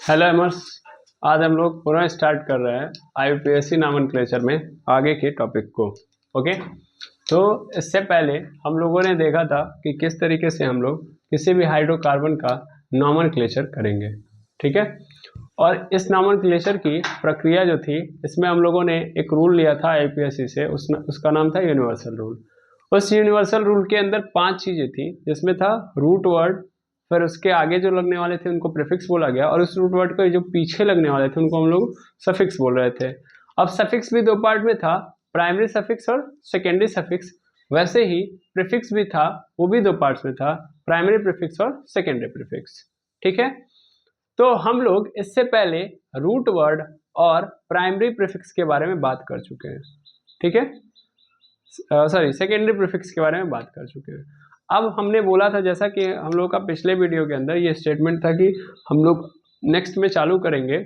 Hello एमर्स। आज हम लोग पुनः स्टार्ट कर रहे हैं आईयूपीएससी नॉमेनक्लेचर में आगे के टॉपिक को। ओके, तो इससे पहले हम लोगों ने देखा था कि किस तरीके से हम लोग किसी भी हाइड्रोकार्बन का नॉमेनक्लेचर करेंगे। ठीक है, और इस नॉमेनक्लेचर की प्रक्रिया जो थी, इसमें हम लोगों ने एक रूल लिया था आईयूपीएससी से, उसका नाम था यूनिवर्सल रूल। उस यूनिवर्सल रूल के अंदर 5 चीजें थी, जिसमें था रूट वर्ड, फिर उसके आगे जो लगने वाले थे उनको प्रीफिक्स बोला गया, और उस रूट वर्ड के जो पीछे लगने वाले थे उनको हम लोग सफिक्स बोल रहे थे। अब सफिक्स भी 2 पार्ट में था, प्राइमरी सफिक्स और सेकेंडरी सफिक्स। वैसे ही प्रीफिक्स भी था, वो भी 2 पार्ट्स में था, प्राइमरी प्रीफिक्स और सेकेंडरी प्रीफिक्स। ठीक है, तो हम लोग इससे पहले रूट वर्ड और प्राइमरी प्रीफिक्स के बारे में बात कर चुके हैं। ठीक है, सॉरी, सेकेंडरी प्रीफिक्स के बारे में बात कर चुके हैं। अब हमने बोला था, जैसा कि हम लोग का पिछले वीडियो के अंदर ये स्टेटमेंट था कि हम लोग नेक्स्ट में चालू करेंगे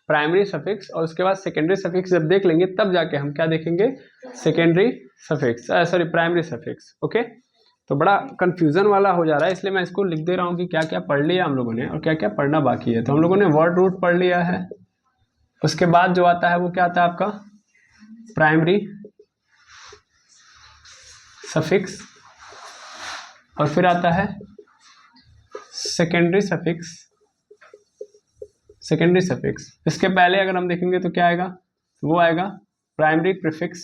प्राइमरी सफिक्स, और उसके बाद सेकेंडरी सफिक्स जब देख लेंगे तब जाके हम क्या देखेंगे, secondary suffix, sorry primary suffix. Okay, तो बड़ा कंफ्यूजन वाला हो जा रहा है, इसलिए मैं इसको लिख दे रहा हूँ कि क्या क्या पढ़ लिया हम लोगों ने और क्या क्या पढ़ना बाकी है। तो हम लोगों ने वर्ड रूट पढ़ लिया है, उसके बाद जो आता है वो क्या आता है आपका, प्राइमरी सफिक्स, और फिर आता है सेकेंडरी सफिक्स। सेकेंडरी सफिक्स इसके पहले अगर हम देखेंगे तो क्या आएगा, तो वो आएगा प्राइमरी प्रीफिक्स,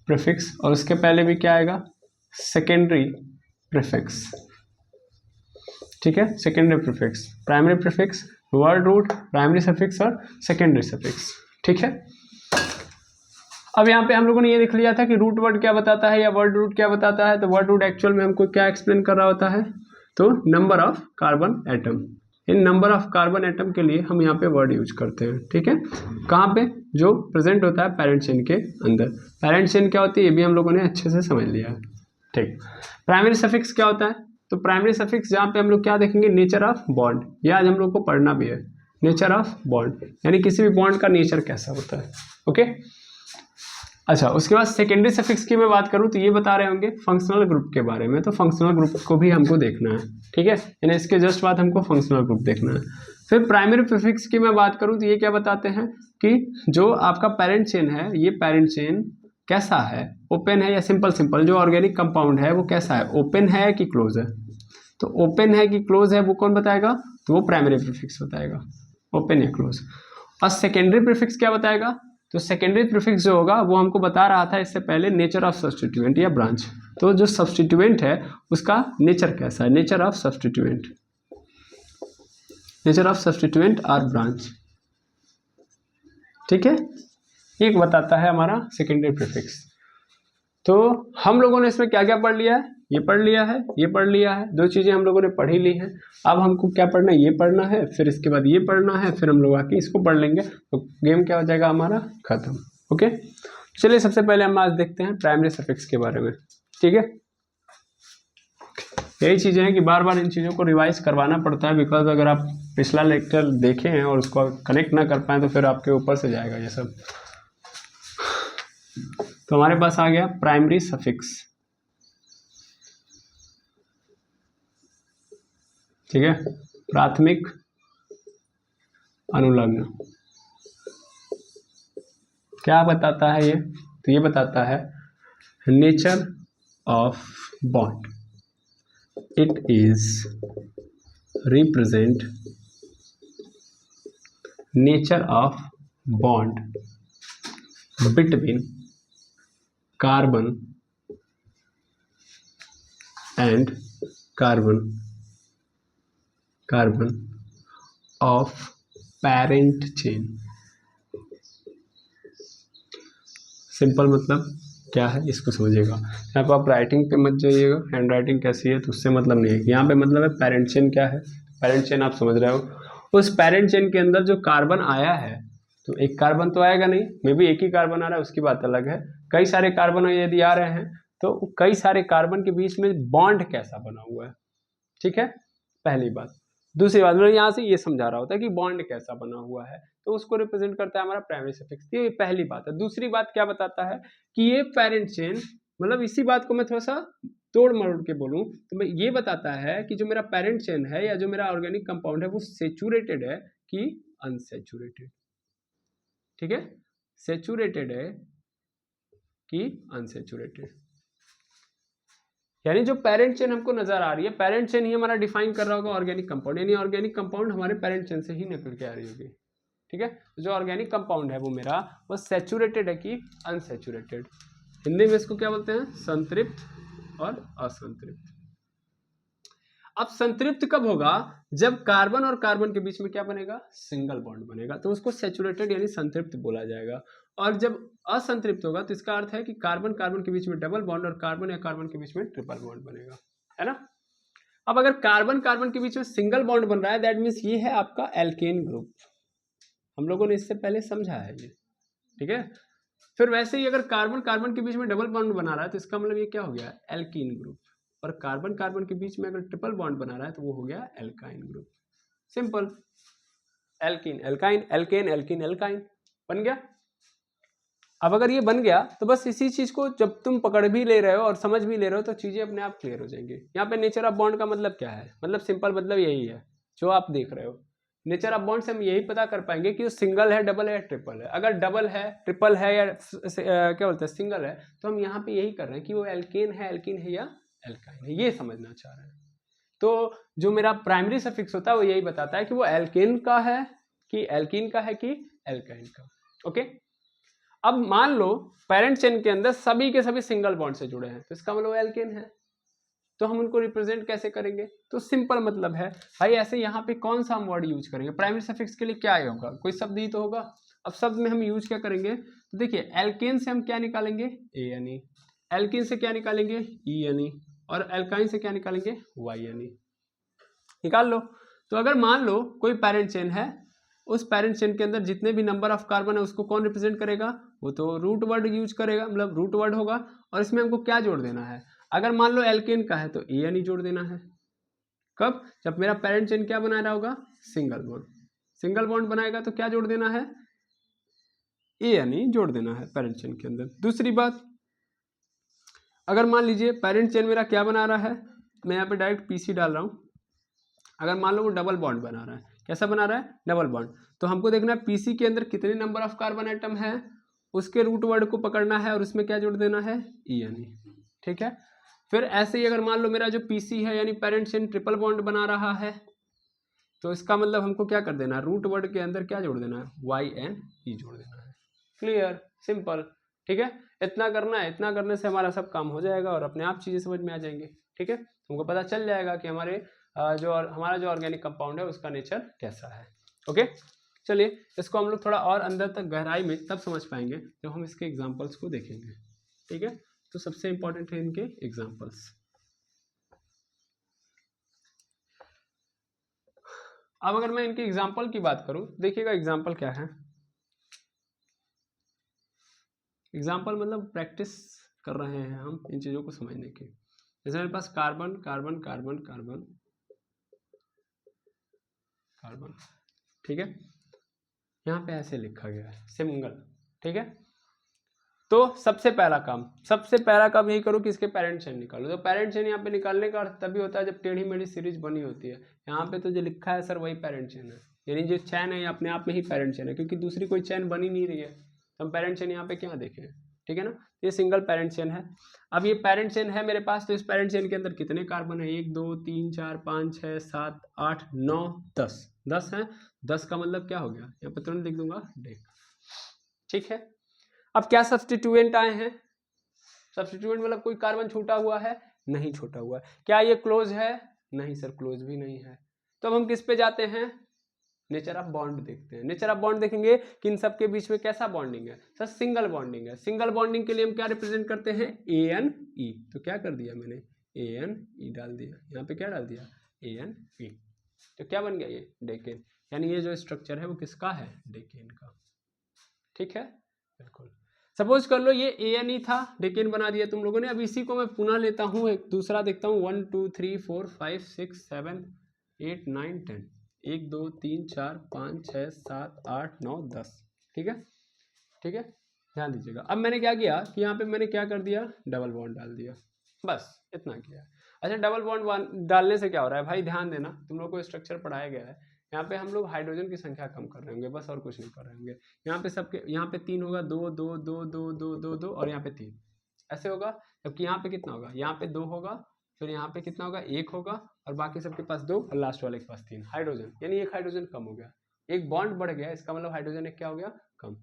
प्रीफिक्स, और उसके पहले भी क्या आएगा, सेकेंडरी प्रीफिक्स। ठीक है, secondary prefix, primary prefix, word root, primary suffix और सेकेंडरी सफिक्स। ठीक है, अब यहाँ पे हम लोगों ने ये देख लिया था कि रूट वर्ड क्या बताता है या वर्ड रूट क्या बताता है। तो वर्ड रूट एक्चुअल में हमको क्या एक्सप्लेन कर रहा होता है, तो number of carbon atom. In number of carbon atom के लिए हम यहाँ पे वर्ड यूज करते हैं। ठीक है, कहाँ पे, जो प्रेजेंट होता है पेरेंट चेन के अंदर। पेरेंट चेन क्या होती है, ये भी हम लोगों ने अच्छे से समझ लिया है। ठीक, प्राइमरी सफिक्स क्या होता है, तो प्राइमरी सफिक्स जहाँ पे हम लोग क्या देखेंगे, नेचर ऑफ बॉन्ड। ये आज हम लोग को पढ़ना भी है, नेचर ऑफ बॉन्ड, यानी किसी भी बॉन्ड का नेचर कैसा होता है। ओके, अच्छा, उसके बाद सेकेंडरी सफिक्स की मैं बात करूं तो ये बता रहे होंगे फंक्शनल ग्रुप के बारे में। तो फंक्शनल ग्रुप को भी हमको देखना है। ठीक है, यानी इसके जस्ट बाद हमको फंक्शनल ग्रुप देखना है। फिर प्राइमरी प्रीफिक्स की मैं बात करूं तो ये क्या बताते हैं कि जो आपका पेरेंट चेन है, ये पेरेंट चेन कैसा है, ओपन है या सिंपल। सिंपल जो ऑर्गेनिक कंपाउंड है वो कैसा है, ओपन है कि क्लोज है। तो ओपन है कि क्लोज है वो कौन बताएगा, तो वो प्राइमरी प्रीफिक्स बताएगा, ओपन या क्लोज। और सेकेंडरी प्रीफिक्स क्या बताएगा, तो सेकेंडरी प्रीफिक्स जो होगा वो हमको बता रहा था इससे पहले, नेचर ऑफ सब्स्टिट्यूएंट या ब्रांच। तो जो सब्स्टिट्यूएंट है उसका नेचर कैसा है, nature of substituent, nature of substituent और ब्रांच। ठीक है, एक बताता है हमारा सेकेंडरी प्रीफिक्स। तो हम लोगों ने इसमें क्या क्या पढ़ लिया है, ये पढ़ लिया है, ये पढ़ लिया है, 2 चीजें हम लोगों ने पढ़ ही ली हैं। अब हमको क्या पढ़ना है, ये पढ़ना है, फिर इसके बाद ये पढ़ना है, फिर हम लोग आके इसको पढ़ लेंगे, तो गेम क्या हो जाएगा हमारा खत्म। ओके, चलिए सबसे पहले हम आज देखते हैं प्राइमरी सफिक्स के बारे में। ठीक है, यही चीजें हैं कि बार बार इन चीजों को रिवाइज करवाना पड़ता है, बिकॉज अगर आप पिछला लेक्चर देखे हैं और उसको कनेक्ट ना कर पाए तो फिर आपके ऊपर से जाएगा ये सब। तो हमारे पास आ गया प्राइमरी सफिक्स। ठीक है, प्राथमिक अनुलग्न क्या बताता है ये, तो ये बताता है nature of bond. It is represent nature of bond between carbon and carbon, carbon of parent chain. Simple मतलब क्या है इसको समझिएगा। यहाँ पर आप राइटिंग पे मत जाइएगा, हैंड राइटिंग कैसी है तो उससे मतलब नहीं है। यहाँ पे मतलब है पेरेंट चेन क्या है, पेरेंट चेन आप समझ रहे हो। उस पेरेंट चेन के अंदर जो कार्बन आया है, तो एक कार्बन तो आएगा नहीं, मे बी एक ही कार्बन आ रहा है उसकी बात अलग है। कई सारे कार्बन यदि आ रहे हैं तो कई सारे कार्बन के बीच में बॉन्ड कैसा बना हुआ है। ठीक है, पहली बात। दूसरी बात, मतलब यहाँ से ये समझा रहा होता है कि बॉन्ड कैसा बना हुआ है, तो उसको रिप्रेजेंट करता है हमारा प्राइमरी सफिक्स। ये पहली बात है। दूसरी बात क्या बताता है कि ये पेरेंट चेन, मतलब इसी बात को मैं थोड़ा सा तोड़ मरोड़ के बोलूँ तो मैं ये बताता है कि जो मेरा पेरेंट चेन है या जो मेरा ऑर्गेनिक कंपाउंड है वो सेचुरेटेड है कि अनसेचुरेटेड। ठीक है, सेचुरेटेड है कि अनसेचुरेटेड। यानी जो पेरेंट चेन हमको नजर आ रही है, पेरेंट चेन ही हमारा डिफाइन कर रहा होगा ऑर्गेनिक कंपाउंड, यानी ऑर्गेनिक कंपाउंड हमारे पेरेंट चेन से ही निकल के आ रही होगी। ठीक है, जो ऑर्गेनिक कंपाउंड है वो मेरा वो सेचुरेटेड है कि अनसेचुरेटेड। हिंदी में इसको क्या बोलते हैं, संतृप्त और असंतृप्त। अब संतृप्त कब होगा, जब कार्बन और कार्बन के बीच में क्या बनेगा, सिंगल बॉन्ड बनेगा, तो उसको सेचुरेटेड यानी संतृप्त बोला जाएगा। और जब असंतृप्त होगा तो इसका अर्थ है कि कार्बन कार्बन के बीच में डबल बॉन्ड और कार्बन या कार्बन के बीच में ट्रिपल बॉन्ड बनेगा, है ना। अब अगर कार्बन कार्बन के बीच में सिंगल बॉन्ड बन रहा है, दैट मीन्स ये है आपका एल्केन ग्रुप। हम लोगों ने इससे पहले समझा है ये, ठीक है। फिर वैसे ही अगर कार्बन कार्बन के बीच में डबल बॉन्ड बना रहा है तो इसका मतलब ये क्या हो गया, एल्कीन ग्रुप। और कार्बन कार्बन के बीच में अगर ट्रिपल बॉन्ड बना रहा है तो वो हो गया alkyne group. Simple, alkene alkyne, alkane alkene alkyne बन गया। अब अगर ये बन गया तो बस इसी चीज को जब तुम पकड़ भी ले रहे हो और समझ भी ले रहे हो तो चीजें अपने आप क्लियर हो जाएंगी। यहाँ पे नेचर ऑफ बॉन्ड का मतलब क्या है, मतलब सिंपल मतलब यही है जो आप देख रहे हो। नेचर ऑफ बॉन्ड से हम यही पता कर पाएंगे कि वो सिंगल है, डबल है या ट्रिपल है। अगर डबल है, ट्रिपल है या क्या बोलते हैं सिंगल है, तो हम यहाँ पे यही कर रहे हैं कि वो एल्केन है, एल्कीन है या एल्काइन है, ये समझना चाह रहे हैं। तो जो मेरा प्राइमरी सफिक्स होता है वो यही बताता है कि वो एल्केन का है कि एल्कीन का है कि एल्काइन का। ओके, अब मान लो पेरेंट चेन के अंदर सभी के सभी सिंगल बॉन्ड से जुड़े हैं तो इसका मतलब एल्केन है। तो हम उनको रिप्रेजेंट कैसे करेंगे, तो सिंपल मतलब है भाई ऐसे यहाँ पे कौन सा हम वर्ड यूज करेंगे, प्राइमरी सफिक्स के लिए क्या होगा, कोई शब्द ही तो होगा। अब शब्द में हम यूज क्या करेंगे, तो देखिए एल्केन से हम क्या निकालेंगे, ए एन ई, एल्कीन से क्या निकालेंगे, ई एन ई, और एल्काइन से क्या निकालेंगे, वाई एन ई। निकाल लो। तो अगर मान लो कोई पेरेंट चेन है, उस पेरेंट चेन के अंदर जितने भी नंबर ऑफ कार्बन है उसको कौन रिप्रेजेंट करेगा, वो तो रूट वर्ड यूज करेगा, मतलब रूट वर्ड होगा। और इसमें हमको क्या जोड़ देना है, अगर मान लो एल्केन का है तो ए एन ई जोड़ देना है। कब, जब मेरा पेरेंट चेन क्या बना रहा होगा, सिंगल बॉन्ड। सिंगल बॉन्ड बनाएगा तो क्या जोड़ देना है, ए एन ई जोड़ देना है पेरेंट चेन के अंदर। दूसरी बात, अगर मान लीजिए पेरेंट चेन मेरा क्या बना रहा है, मैं यहाँ पे डायरेक्ट पीसी डाल रहा हूँ। अगर मान लो वो डबल बॉन्ड बना रहा है, कैसा बना रहा है, डबल बॉन्ड, तो हमको देखना है पीसी के अंदर कितने नंबर ऑफ कार्बन एटम है, उसके रूट वर्ड को पकड़ना है और उसमें क्या जोड़ देना है, ई एन ई। ठीक है, फिर ऐसे ही अगर मान लो मेरा जो पीसी है यानी पेरेंट चेन ट्रिपल बॉन्ड बना रहा है, तो इसका मतलब हमको क्या कर देना है, रूट वर्ड के अंदर क्या जोड़ देना है, वाई एन ई जोड़ देना है। Clear, simple. ठीक है, इतना करना है, इतना करने से हमारा सब काम हो जाएगा और अपने आप चीजें समझ में आ जाएंगी। ठीक है, तुमको पता चल जाएगा कि हमारे हमारा जो ऑर्गेनिक कंपाउंड है उसका नेचर कैसा है। ओके, चलिए इसको हम लोग थोड़ा और अंदर तक गहराई में तब समझ पाएंगे जब हम इसके एग्जाम्पल्स को देखेंगे। ठीक है, तो सबसे इंपॉर्टेंट है इनके एग्जाम्पल्स। अब अगर मैं इनके एग्जाम्पल की बात करूं, देखिएगा एग्जाम्पल क्या है। एग्जाम्पल मतलब प्रैक्टिस कर रहे हैं हम इन चीज़ों को समझने की। जैसे मेरे पास carbon carbon carbon carbon carbon, ठीक है, यहाँ पे ऐसे लिखा गया है सिंगल। ठीक है, तो सबसे पहला काम यही करो कि इसके पेरेंट चेन निकालो। तो पेरेंट चेन यहाँ पे निकालने का अर्थ तभी होता है जब टेढ़ी मेढ़ी सीरीज बनी होती है। यहाँ पे तो जो लिखा है सर वही पेरेंट चेन है, यानी जो चैन है ये अपने आप में ही पेरेंट चेन है, क्योंकि दूसरी कोई चैन बनी नहीं रही है तो हम पेरेंट चेन यहाँ पे क्या देखें। ठीक है ना, ये सिंगल पेरेंट चेन है। अब ये पेरेंट चेन है मेरे पास, तो इस पेरेंट चेन के अंदर कितने कार्बन है, 1 2 3 4 5 6 7 8 9 10, 10 है। 10 का मतलब क्या हो गया, यहाँ पे तुरंत लिख दूंगा डेक। ठीक है, अब क्या सब्स्टिट्यूएंट आए हैं, सब्स्टिट्यूएंट मतलब कोई कार्बन छूटा हुआ है, नहीं छूटा हुआ है। क्या ये क्लोज है, नहीं सर क्लोज भी नहीं है। तो अब हम किस पे जाते हैं, नेचर ऑफ बॉन्ड देखते हैं। नेचर ऑफ बॉन्ड देखेंगे कि इन सबके बीच में कैसा बॉन्डिंग है, सर सिंगल बॉन्डिंग है। सिंगल बॉन्डिंग के लिए हम क्या रिप्रेजेंट करते हैं, ए एन ई। तो क्या कर दिया मैंने, ए एन ई डाल दिया, यहाँ पे क्या डाल दिया, ए एन ई। तो क्या बन गया ये डेकेन, यानी ये जो स्ट्रक्चर है वो किसका है, डेकेन का। ठीक है, बिल्कुल। सपोज कर लो ये ए एन ई था, डेकेन बना दिया तुम लोगों ने। अब इसी को मैं पुनः लेता हूँ, एक दूसरा देखता हूँ, 1 2 3 4 5 6 7 8 9 10, 1 2 3 4 5 6 7 8 9 10। ठीक है, ठीक है, ध्यान दीजिएगा। अब मैंने क्या किया कि यहाँ पे मैंने क्या कर दिया, डबल बॉन्ड डाल दिया। बस इतना किया है। अच्छा, डबल बॉन्ड डालने से क्या हो रहा है भाई, ध्यान देना, तुम लोग को स्ट्रक्चर पढ़ाया गया है। यहाँ पे हम लोग हाइड्रोजन की संख्या कम कर रहे होंगे, बस और कुछ नहीं कर रहे होंगे। यहाँ पे सबके, यहाँ पे 3 होगा, 2 2 2 2 2 2 2 और यहाँ पे 3 ऐसे होगा। जबकि यहाँ पे कितना होगा, यहाँ पे 2 होगा, फिर यहाँ पे कितना होगा, 1 होगा, और बाकी सबके पास 2 और लास्ट वाले के पास 3 हाइड्रोजन, यानी एक हाइड्रोजन कम हो गया, एक बॉन्ड बढ़ गया, इसका मतलब हाइड्रोजन एक क्या हो गया, कम।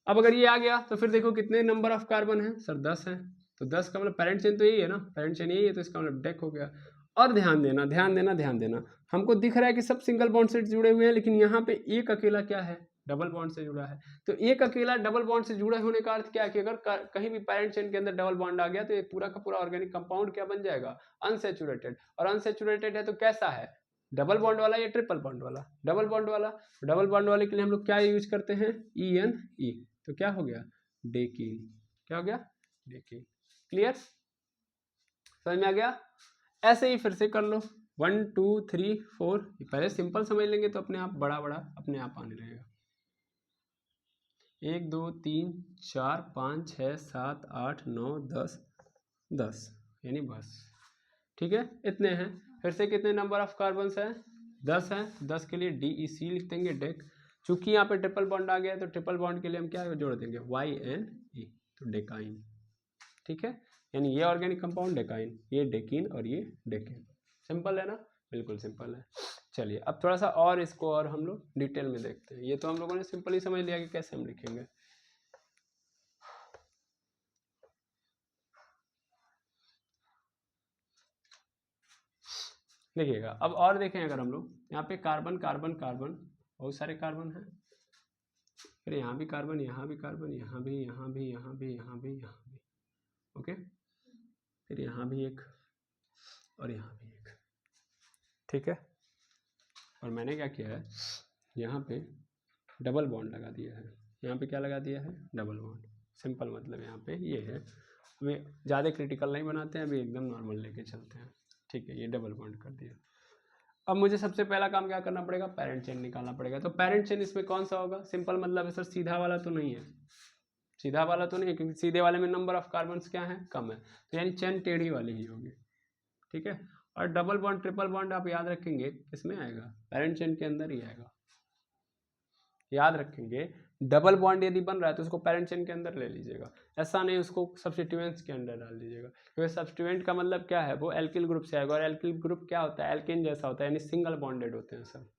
अब अगर ये आ गया तो फिर देखो कितने नंबर ऑफ कार्बन है सर, 10 है। तो 10 का मतलब पेरेंट चेन तो यही है ना, पेरेंट चेन यही है, तो इसका मतलब डेक हो गया। और ध्यान देना ध्यान देना ध्यान देना, हमको दिख रहा है कि सब सिंगल बॉन्ड से जुड़े हुए हैं, लेकिन यहाँ पे एक अकेला क्या है, डबल बॉन्ड से जुड़ा है। तो एक अकेला डबल बॉन्ड से जुड़े होने का अर्थ क्या है कि अगर कहीं भी पेरेंट चेन के अंदर डबल बॉन्ड आ गया तो ये पूरा का पूरा ऑर्गेनिक कंपाउंड क्या बन जाएगा, अनसेचुरेटेड। और अनसेचुरेटेड है तो कैसा है, डबल बॉन्ड वाला या ट्रिपल बॉन्ड वाला, डबल बॉन्ड वाला। डबल बॉन्ड वाले के लिए हम लोग क्या यूज करते हैं, ENE, तो क्या हो गया, डेकीन। क्या हो गया, डेकीन। क्लियर, समझ में आ गया। ऐसे ही फिर से कर लो, 1 2 3 4, पहले सिंपल समझ लेंगे तो अपने आप बड़ा बड़ा अपने आप आने लगेगा। 1 2 3 4 5 6 7 8 9 10 10, यानी बस, ठीक है, इतने हैं। फिर से कितने नंबर ऑफ कार्बन है, 10 है। 10 के लिए DEC लिख देंगे, डेक। चूंकि यहाँ पे ट्रिपल बॉन्ड आ गया है तो ट्रिपल बॉन्ड के लिए हम क्या जोड़ देंगे, YNE, तो डेकाइन। ठीक है, यानी ये ऑर्गेनिक कंपाउंड डेकाइन, ये डेकीन और ये डेकेन। सिंपल है ना, बिल्कुल सिंपल है। चलिए अब थोड़ा सा और इसको और हम लोग डिटेल में देखते हैं। ये तो हम लोगों ने सिंपल ही समझ लिया कि कैसे हम लिखेंगे। देखिएगा अब और देखें, अगर हम लोग यहाँ पे कार्बन कार्बन कार्बन, बहुत सारे कार्बन हैं, फिर यहाँ भी कार्बन, यहाँ भी कार्बन, यहाँ भी, यहाँ भी, यहाँ भी, यहाँ भी, यहाँ भी, ओके, फिर यहाँ भी एक और यहाँ भी एक, ठीक है। और मैंने क्या किया है, यहाँ पे डबल बॉन्ड लगा दिया है, यहाँ पे क्या लगा दिया है, डबल बॉन्ड। सिंपल मतलब यहाँ पे ये है, हमें ज़्यादा क्रिटिकल नहीं बनाते हैं, अभी एकदम नॉर्मल लेके चलते हैं, ठीक है। ये डबल बॉन्ड कर दिया। अब मुझे सबसे पहला काम क्या करना पड़ेगा, पेरेंट चेन निकालना पड़ेगा। तो पेरेंट चेन इसमें कौन सा होगा, सिंपल मतलब है सर, सीधा वाला तो नहीं है, सीधा वाला तो नहीं है, क्योंकि सीधे वाले में नंबर ऑफ कार्बन क्या है, कम है, तो यानी चेन टेढ़ी वाली ही होगी, ठीक है। और डबल बॉन्ड ट्रिपल बॉन्ड आप याद रखेंगे किसमें आएगा, पेरेंट चेन के अंदर ही आएगा, याद रखेंगे। डबल बॉन्ड यदि बन रहा है तो उसको पेरेंट चेन के अंदर ले लीजिएगा, ऐसा नहीं उसको सब्स्टिट्यूएंट्स के अंदर डाल दीजिएगा, क्योंकि सब्स्टिट्यूएंट का मतलब क्या है, वो एल्किल ग्रुप से आएगा, और एल्किल ग्रुप क्या होता है, एल्केन जैसा होता है, यानी सिंगल बॉन्डेड होते हैं सब।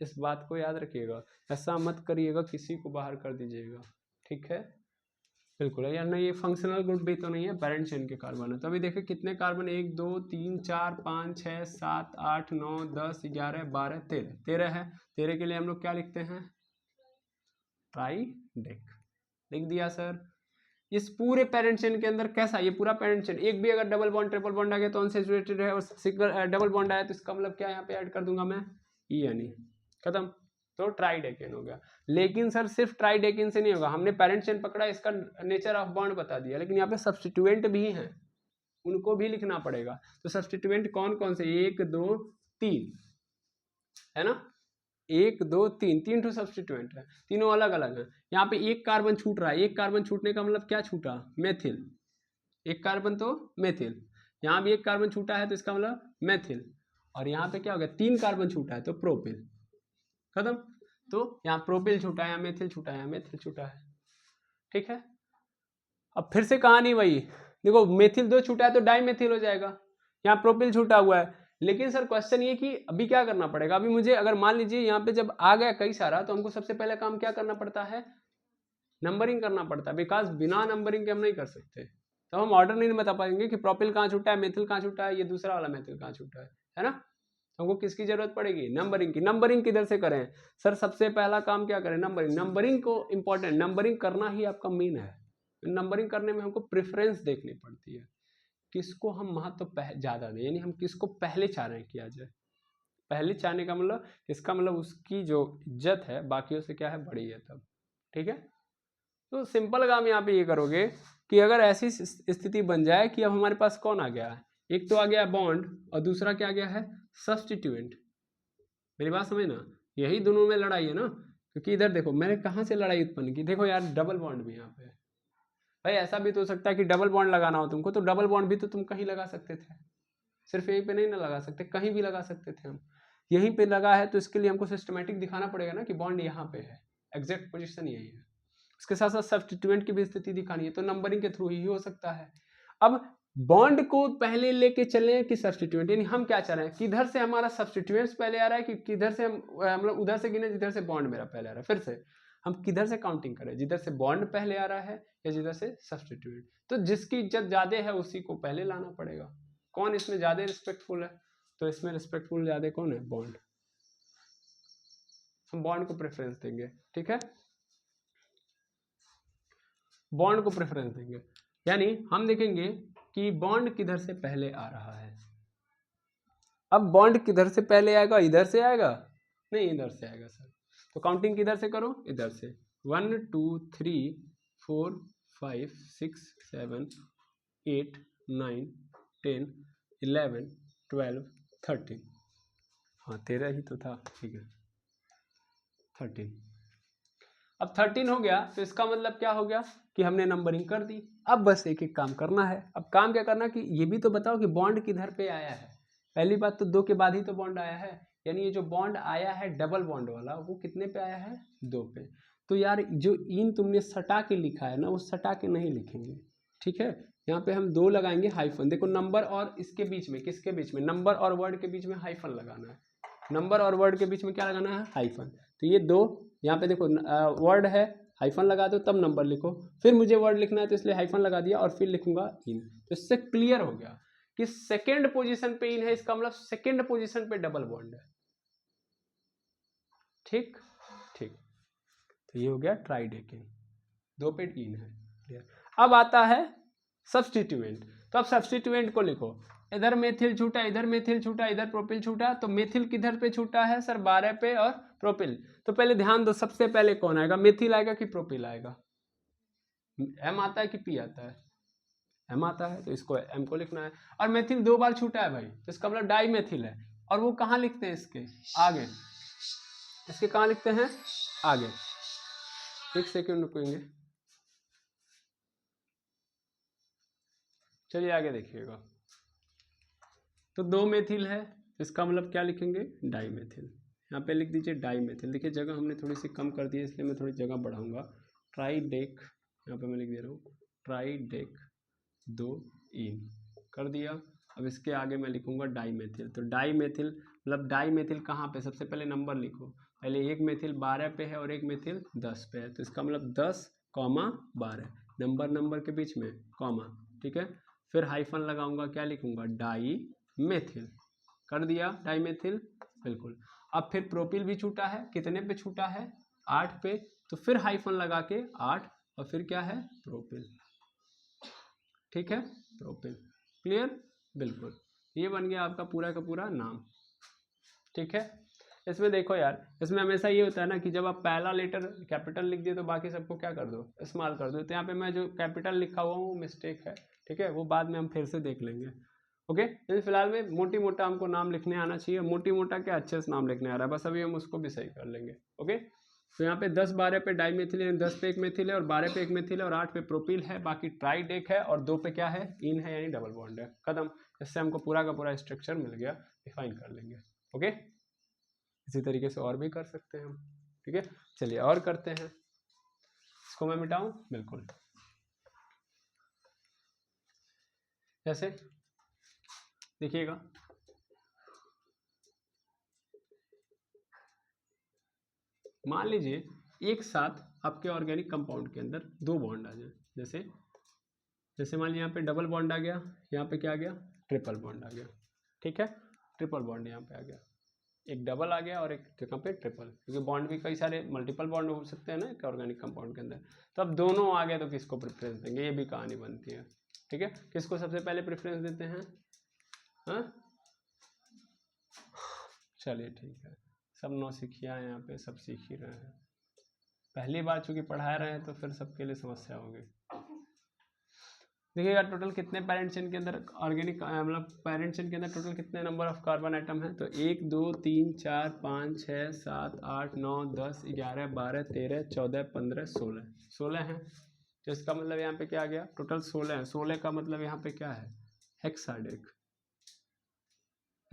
इस बात को याद रखिएगा, ऐसा मत करिएगा किसी को बाहर कर दीजिएगा, ठीक है, बिल्कुल यार। नहीं, ये फंक्शनल ग्रुप भी तो नहीं है, पेरेंट चेन के कार्बन है। तो अभी देखिए कितने कार्बन, 1 2 3 4 5 6 7 8 9 10 11 12 13, 13 है। 13 के लिए हम लोग क्या लिखते हैं, ट्राई डेक, लिख दिया सर। इस पूरे पेरेंट चेन के अंदर कैसा, ये पूरा पेरेंट चेन, एक भी अगर डबल बॉन्ड ट्रिपल बॉन्ड आ गया तो अनसैचुरेटेड है, और सिंगल डबल बॉन्ड आया तो इसका मतलब क्या, यहाँ पे ऐड कर दूंगा मैं ENE, खत्म, तो ट्राइडेकेन हो गया। लेकिन सर सिर्फ ट्राइडेकेन से नहीं होगा, हमने पेरेंट चेन पकड़ा, इसका नेचर ऑफ बॉन्ड बता दिया, लेकिन यहाँ पे सब्स्टिट्यूएंट भी हैं, उनको भी लिखना पड़ेगा। तो सब्स्टिट्यूएंट कौन कौन से, 1 2 3 है ना, 1 2 3, 3 ठो सब्स्टिट्यूएंट है, तीनों अलग अलग है। यहाँ पे एक कार्बन छूट रहा है, एक कार्बन छूटने का मतलब क्या छूटा, मेथिल, एक कार्बन तो मेथिल, यहाँ भी एक कार्बन छूटा है तो इसका मतलब मेथिल, और यहाँ पे क्या हो गया, 3 कार्बन छूटा है तो प्रोपिल, खत्म। तो यहाँ प्रोपिल छूटा है, यहाँ मेथिल छूटा है, यहाँ मेथिल छूटा है, ठीक है। अब फिर से कहानी वही, देखो मेथिल 2 छूटा है तो डाइमेथिल हो जाएगा, यहाँ प्रोपिल छूटा हुआ है। लेकिन सर क्वेश्चन ये कि अभी क्या करना पड़ेगा, अभी मुझे अगर मान लीजिए यहाँ पे जब आ गया कई सारा, तो हमको सबसे पहले काम क्या करना पड़ता है, नंबरिंग करना पड़ता है, बिकॉज बिना नंबरिंग के हम नहीं कर सकते, तो हम ऑर्डर नहीं बता पाएंगे कि प्रोपिल कहाँ छूटा है, मेथिल कहाँ छूटा है, ये दूसरा वाला मेथिल कहाँ छूटा है ना। हमको किसकी जरूरत पड़ेगी, नंबरिंग की। नंबरिंग किधर से करें सर, सबसे पहला काम क्या करें, नंबरिंग। नंबरिंग को इंपॉर्टेंट, नंबरिंग करना ही आपका मेन है। नंबरिंग करने में हमको प्रेफरेंस देखनी पड़ती है, किसको हम महत्व ज्यादा दें, यानी हम किसको पहले चाह रहे हैं किया जाए। पहले चाहने का मतलब, इसका मतलब उसकी जो इज्जत है बाकियों से क्या है, बड़ी है तब, ठीक है। तो सिंपल काम यहाँ पे ये करोगे कि अगर ऐसी स्थिति बन जाए कि अब हमारे पास कौन आ गया है, एक तो आ गया बॉन्ड और दूसरा क्या आ गया है, सब्स्टिट्यूएंट। मेरी बात समझना, यही दोनों में लड़ाई है ना, क्योंकि इधर देखो मैंने कहाँ से लड़ाई उत्पन्न की, देखो यार डबल बॉन्ड भी यहाँ पे है, भाई ऐसा भी तो हो सकता है कि डबल बॉन्ड लगाना हो तुमको, तो डबल बॉन्ड भी तो तुम कहीं लगा सकते थे, सिर्फ यहीं पे नहीं ना लगा सकते, कहीं भी लगा सकते थे हम। यहीं पे लगा है तो इसके लिए हमको सिस्टमेटिक दिखाना पड़ेगा ना कि बॉन्ड यहाँ पे है, एग्जैक्ट पोजीशन यही है। उसके साथ साथ सब्स्टिट्यूएंट की भी स्थिति दिखानी है, तो नंबरिंग के थ्रू ही हो सकता है। अब बॉन्ड को पहले लेके चले कि सब्स्टिट्यूएंट, यानी हम क्या चाह रहे हैं, किधर से हमारा सब्स्टिट्यूएंट्स पहले आ रहा है कि किधर से हम मतलब उधर से गिने जिधर से बॉन्ड मेरा पहले आ रहा है। फिर से हम किधर से काउंटिंग करें, जिधर से बॉन्ड पहले आ रहा है या जिधर से सब्स्टिट्यूएंट। तो जिसकी इज्जत ज्यादा है उसी को पहले लाना पड़ेगा। कौन इसमें ज्यादा रिस्पेक्टफुल है, तो इसमें रिस्पेक्टफुल ज्यादा कौन है, बॉन्ड। हम बॉन्ड को प्रेफरेंस देंगे, ठीक है, बॉन्ड को प्रेफरेंस देंगे। यानी हम देखेंगे कि बॉन्ड किधर से पहले आ रहा है। अब बॉन्ड किधर से पहले आएगा, इधर से आएगा, नहीं इधर से आएगा सर। तो काउंटिंग किधर से करो, इधर से 1 2 3 4 5 6 7 8 9 10 11 12 13, हाँ 13 ही तो था, ठीक है 13। अब 13 हो गया तो इसका मतलब क्या हो गया कि हमने नंबरिंग कर दी। अब बस एक एक काम करना है। अब काम क्या करना कि ये भी तो बताओ कि बॉन्ड किधर पे आया है। पहली बात तो 2 के बाद ही तो बॉन्ड आया है, यानी ये जो बॉन्ड आया है डबल बॉन्ड वाला वो कितने पे आया है, 2 पे। तो यार जो इन तुमने सटा के लिखा है ना वो सटा के नहीं लिखेंगे, ठीक है। यहाँ पे हम 2 लगाएंगे हाइफन। देखो नंबर और इसके बीच में, किसके बीच में, नंबर और वर्ड के बीच में हाइफन लगाना है। नंबर और वर्ड के बीच में क्या लगाना है, हाइफन। तो ये 2 यहाँ पे देखो वर्ड है, हाइफन लगा दो तब नंबर लिखो। फिर मुझे वर्ड लिखना है तो इसलिए हाइफन लगा दिया और फिर लिखूंगा इन। तो इससे क्लियर हो गया कि सेकेंड पोजीशन पे इन है, इसका मतलब सेकेंड पोजीशन पे डबल बॉन्ड है। ठीक ठीक, तो ये हो गया ट्राइडेकेन, 2 पे इन है, क्लियर। अब आता है सब्स्टिट्यूएंट। तो अब सब्स्टिट्यूएंट को लिखो, इधर मेथिल छूटा, इधर मेथिल छूटा, इधर प्रोपिल छूटा। तो मेथिल किधर पे छूटा है सर, 12 पे, और प्रोपिल। तो पहले ध्यान दो सबसे पहले कौन आएगा, मेथिल आएगा कि प्रोपिल आएगा। एम आता है कि पी आता है, एम आता है, तो इसको एम को लिखना है। और मेथिल 2 बार छूटा है भाई, तो इसका मतलब डाई मेथिल है। और वो कहाँ लिखते हैं, इसके आगे, इसके कहाँ लिखते हैं, आगे। एक सेकेंड रुकेंगे, चलिए आगे देखिएगा। तो 2 मेथिल है, इसका मतलब क्या लिखेंगे, डाई मेथिल। यहाँ पे लिख दीजिए डाई मेथिल। देखिए जगह हमने थोड़ी सी कम कर दी है, इसलिए मैं थोड़ी जगह बढ़ाऊंगा। ट्राइडेक, यहाँ पे मैं लिख दे रहा हूँ ट्राइडेक 2 इन कर दिया। अब इसके आगे मैं लिखूंगा डाई मेथिल। तो डाई मेथिल मतलब डाई मेथिल कहाँ पे, सबसे पहले नंबर लिखो। पहले एक मेथिल 12 पे है और एक मेथिल 10 पे है, तो इसका मतलब 10, 12 नंबर के बीच में कॉमा, ठीक है। फिर हाइफन लगाऊंगा, क्या लिखूंगा, डाई मेथिल कर दिया, डाई मेथिल, बिल्कुल। अब फिर प्रोपिल भी छूटा है, कितने पे छूटा है, 8 पे। तो फिर हाइफन लगा के 8 और फिर क्या है, प्रोपिल, ठीक है, प्रोपिल, क्लियर, बिल्कुल। ये बन गया आपका पूरा का पूरा नाम, ठीक है। इसमें देखो यार, इसमें हमेशा ये होता है ना कि जब आप पहला लेटर कैपिटल लिख दिए तो बाकी सबको क्या कर दो, स्मॉल कर दो। तो यहाँ पे मैं जो कैपिटल लिखा हुआ हूँ वो मिस्टेक है, ठीक है, वो बाद में हम फिर से देख लेंगे, ओके। लेकिन फिलहाल में मोटी मोटा हमको नाम लिखने आना चाहिए। मोटी मोटा क्या, अच्छे से नाम लिखने आ रहा है, बस अभी हम उसको भी सही कर लेंगे, ओके। तो यहाँ पे 10 12 पे डाई मेथिल है, 10 पे एक मेथिल है और 12 पे एक मेथिल है और 8 पे प्रोपिल है, बाकी ट्राइडेक है और 2 पे क्या है, इन है, यानी डबल बॉन्ड है, खत्म। इससे हमको पूरा का पूरा स्ट्रक्चर मिल गया, डिफाइन कर लेंगे, ओके। इसी तरीके से और भी कर सकते हैं हम, ठीक है। चलिए और करते हैं, इसको मैं मिटाऊं, बिल्कुल। जैसे देखिएगा, मान लीजिए एक साथ आपके ऑर्गेनिक कंपाउंड के अंदर 2 बॉन्ड आ जाए। जैसे मान लीजिए यहाँ पे डबल बॉन्ड आ गया, यहाँ पे क्या आ गया, ट्रिपल बॉन्ड आ गया, ठीक है। ट्रिपल बॉन्ड यहाँ पे आ गया, एक डबल आ गया और एक जगह पे ट्रिपल, क्योंकि बॉन्ड भी कई सारे मल्टीपल बॉन्ड हो सकते हैं ना एक ऑर्गेनिक कंपाउंड के अंदर। तो अब दोनों आ गए तो किसको प्रेफरेंस देंगे, ये भी कहानी बनती है, ठीक है। किसको सबसे पहले प्रेफरेंस देते हैं, हाँ चलिए ठीक है, सब नौसिखिया हैं यहाँ पे, सब सीख ही रहे हैं। पहली बार चूंकि पढ़ा रहे हैं तो फिर सबके लिए समस्या होगी। देखिएगा टोटल कितने पेरेंट चेन के अंदर ऑर्गेनिक मतलब पेरेंट चेन के अंदर टोटल कितने नंबर ऑफ कार्बन आइटम है, तो 1 2 3 4 5 6 7 8 9 10 11 12 13 14 15 16 16 हैं, तो इसका मतलब यहाँ पे क्या आ गया, टोटल 16 है। 16 का मतलब यहाँ पे क्या है, हेक्साडेक।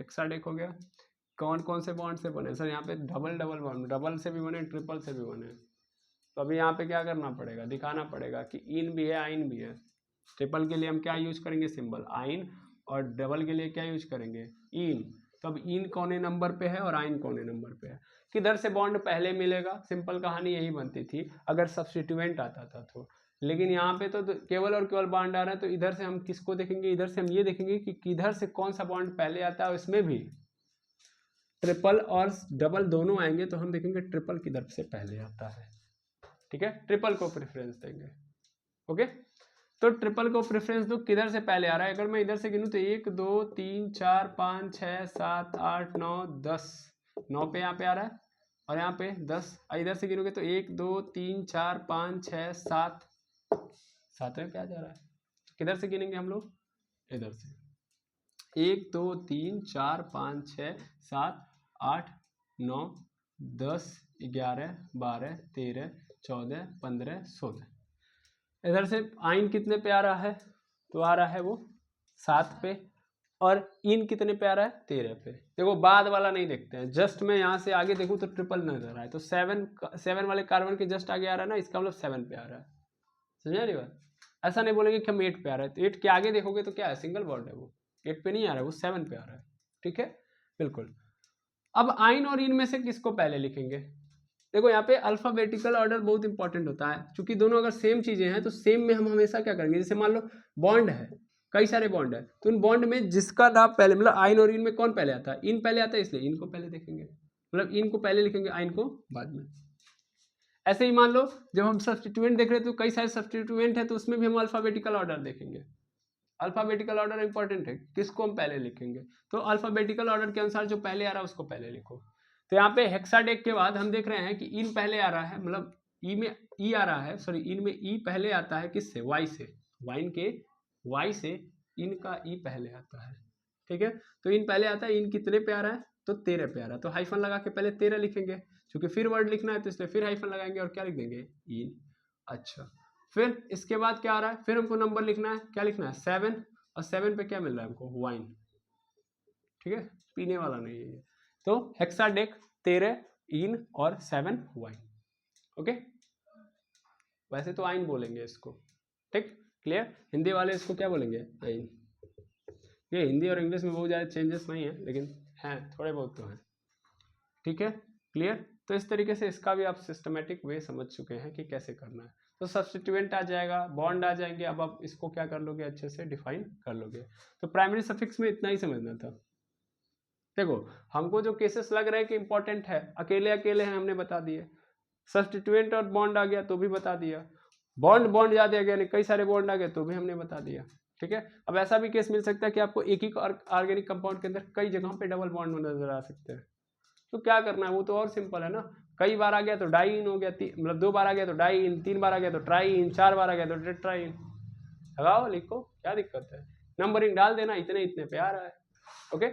हेक्साडेक हो गया। कौन कौन से बॉन्ड से बने सर, यहाँ पे डबल डबल बॉन्ड, डबल से भी बने, ट्रिपल से भी बने। तो अभी यहाँ पे क्या करना पड़ेगा, दिखाना पड़ेगा कि इन भी है आइन भी है। ट्रिपल के लिए हम क्या यूज करेंगे, सिंबल आइन, और डबल के लिए क्या यूज करेंगे, इन। तो अब इन कौने नंबर पे है और आइन कौने नंबर पे है, किधर से बॉन्ड पहले मिलेगा, सिंपल कहानी यही बनती थी अगर सब्स्टिट्यूएंट आता था तो। लेकिन यहाँ पे तो केवल और केवल बॉन्ड आ रहा है, तो इधर से हम किसको देखेंगे, इधर से हम ये देखेंगे कि किधर से कौन सा बॉन्ड पहले आता है। इसमें भी ट्रिपल और डबल दोनों आएंगे, तो हम देखेंगे ट्रिपल किधर से पहले आता है। ठीक है, ट्रिपल को प्रेफरेंस देंगे। ओके, तो ट्रिपल को प्रेफरेंस दो, किधर से पहले आ रहा है। अगर मैं इधर से गिनूं तो 1 2 3 4 5 6 7 8 9 10, 9 पे यहाँ पे आ रहा है, और यहाँ पे 10। इधर से गिनोगे तो 1 2 3 4 5 6 7, 7वें पे आ जा रहा है। तो किधर से गिनेंगे हम लोग, इधर से 1 2 3 4 5 6 7 8 9 10 11 12 13 14 15 16। इधर से आइन कितने पे आ रहा है, तो आ रहा है वो 7 पे, और इन कितने पे आ रहा है, 13 पे। देखो बाद वाला नहीं देखते हैं, जस्ट मैं यहाँ से आगे देखूँ तो ट्रिपल नजर आ रहा है, तो 7 वाले कार्बन के जस्ट आगे आ रहा है ना, इसका मतलब 7 पे आ रहा है। समझा नहीं बात, ऐसा नहीं बोलेंगे कि हम 8 पे आ रहा है, तो 8 के आगे देखोगे तो क्या है, सिंगल बॉन्ड है, वो 8 पे नहीं आ रहा है, वो 7 पे आ रहा है। ठीक है, बिल्कुल। अब आइन और इन में से किसको पहले लिखेंगे, देखो यहाँ पे अल्फाबेटिकल ऑर्डर बहुत इंपॉर्टेंट होता है, क्योंकि दोनों अगर सेम चीजें हैं तो सेम में हम हमेशा क्या करेंगे, जैसे मान लो बॉन्ड है, कई सारे बॉन्ड है, तो उन बॉन्ड में जिसका नाम पहले, मतलब आइन और इन में कौन पहले आता है, इन पहले आता है, इसलिए इनको पहले देखेंगे, मतलब इन को पहले लिखेंगे, आइन को बाद में। ऐसे ही मान लो जब हम सब्स्टिट्यूएंट देख रहे हैं तो कई सारे सब्स्टिट्यूएंट है, तो उसमें भी हम अल्फाबेटिकल ऑर्डर देखेंगे। अल्फाबेटिकल ऑर्डर इंपॉर्टेंट है, किसको हम पहले लिखेंगे, तो अल्फाबेटिकल ऑर्डर के अनुसार जो पहले आ रहा है उसको पहले लिखो। तो यहाँ पे हेक्साडेक के बाद हम देख रहे हैं कि इन पहले आ रहा है, मतलब ई में ई आ रहा है, सॉरी इन में ई पहले आता है, किससे, वाई से, वाइन के वाई से इन का ई पहले आता है। ठीक है, तो इन पहले आता है, इन कितने पे आ रहा है, तो 13 पे आ रहा है, तो हाइफन लगा के पहले 13 लिखेंगे, क्योंकि फिर वर्ड लिखना है तो इसलिए फिर हाइफन लगाएंगे और क्या लिख देंगे, इन। अच्छा, फिर इसके बाद क्या आ रहा है, फिर हमको नंबर लिखना है, क्या लिखना है, 7, और 7 पे क्या मिल रहा है हमको, वाइन। ठीक है, पीने वाला नहीं है ये, तो हेक्साडेक 13 इन और 7 वाइन। ओके, वैसे तो आइन बोलेंगे इसको, ठीक, क्लियर। हिंदी वाले इसको क्या बोलेंगे, आइन। ये हिंदी और इंग्लिश में बहुत ज़्यादा चेंजेस नहीं है, लेकिन हैं, थोड़े बहुत तो हैं। ठीक है, क्लियर। तो इस तरीके से इसका भी आप सिस्टमेटिक वे समझ चुके हैं कि कैसे करना है। तो सब्स्टिट्यूएंट आ जाएगा, बॉन्ड आ जाएंगे, अब आप इसको क्या कर लोगे, अच्छे से डिफाइन कर लोगे। तो प्राइमरी सफिक्स में इतना ही समझना था। देखो हमको जो केसेस लग रहे हैं कि इंपॉर्टेंट है, अकेले अकेले हैं, हमने बता दिए। सब्स्टिट्यूएंट और बॉन्ड आ गया तो भी बता दिया, बॉन्ड बॉन्ड याद आ गया, कई सारे बॉन्ड आ गए तो भी हमने बता दिया। ठीक है, अब ऐसा भी केस मिल सकता है कि आपको एक ही ऑर्गेनिक कंपाउंड के अंदर कई जगहों पे डबल बॉन्ड नजर आ सकते हैं, तो क्या करना है, वो तो और सिंपल है ना, कई बार आ गया तो डाई इन हो गया, मतलब 2 बार आ गया तो डाई इन, 3 बार आ गया तो ट्राई इन, 4 बार आ गया तो टेट्राइन। लगाओ लिखो, क्या दिक्कत है, नंबरिंग डाल देना, इतने इतने पे आ रहा है। ओके,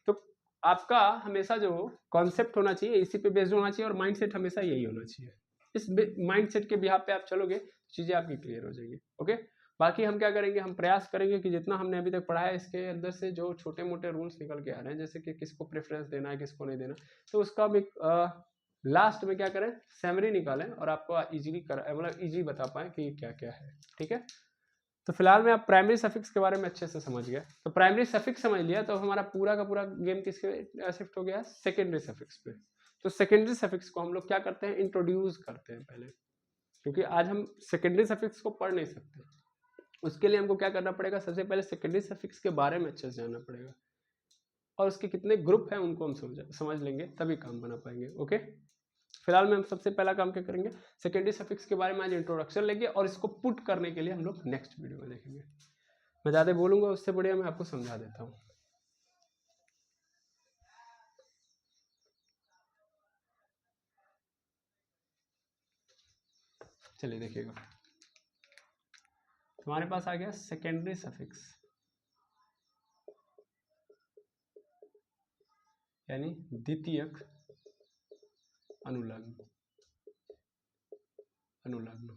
तो आपका हमेशा जो कॉन्सेप्ट होना चाहिए इसी पे बेस्ड होना चाहिए, और माइंडसेट हमेशा यही होना चाहिए। इस माइंडसेट के बिहाफ पे आप चलोगे, चीजें आपकी क्लियर हो जाएंगी। ओके, बाकी हम क्या करेंगे, हम प्रयास करेंगे कि जितना हमने अभी तक पढ़ा है इसके अंदर से जो छोटे मोटे रूल्स निकल के आ रहे हैं, जैसे कि किसको प्रेफरेंस देना है, किसको नहीं देना, तो उसका हम एक लास्ट में क्या करें, समरी निकालें और आपको इजीली मतलब इजी बता पाए कि क्या क्या है। ठीक है, तो फिलहाल में आप प्राइमरी सफिक्स के बारे में अच्छे से समझ गए, तो प्राइमरी सफिक्स समझ लिया, तो हमारा पूरा का पूरा गेम किसके शिफ्ट हो गया, सेकेंडरी सफिक्स पे। तो सेकेंडरी सफिक्स को हम लोग क्या करते हैं, इंट्रोड्यूस करते हैं पहले, क्योंकि आज हम सेकेंडरी सफिक्स को पढ़ नहीं सकते, उसके लिए हमको क्या करना पड़ेगा, सबसे पहले सेकेंडरी सफिक्स के बारे में अच्छे से जानना पड़ेगा, और उसके कितने ग्रुप हैं उनको हम समझ लेंगे, तभी काम बना पाएंगे। ओके, फिलहाल में हम सबसे पहला काम क्या करेंगे, सेकेंडरी सफिक्स के बारे में आज इंट्रोडक्शन लेंगे, और इसको पुट करने के लिए हम लोग नेक्स्ट वीडियो में देखेंगे। मैं ज़्यादा बोलूँगा उससे बढ़िया मैं आपको समझा देता हूँ। चलिए देखिएगा, हमारे पास आ गया सेकेंडरी सफिक्स, यानी द्वितीयक अनुलग्न। अनुलग्न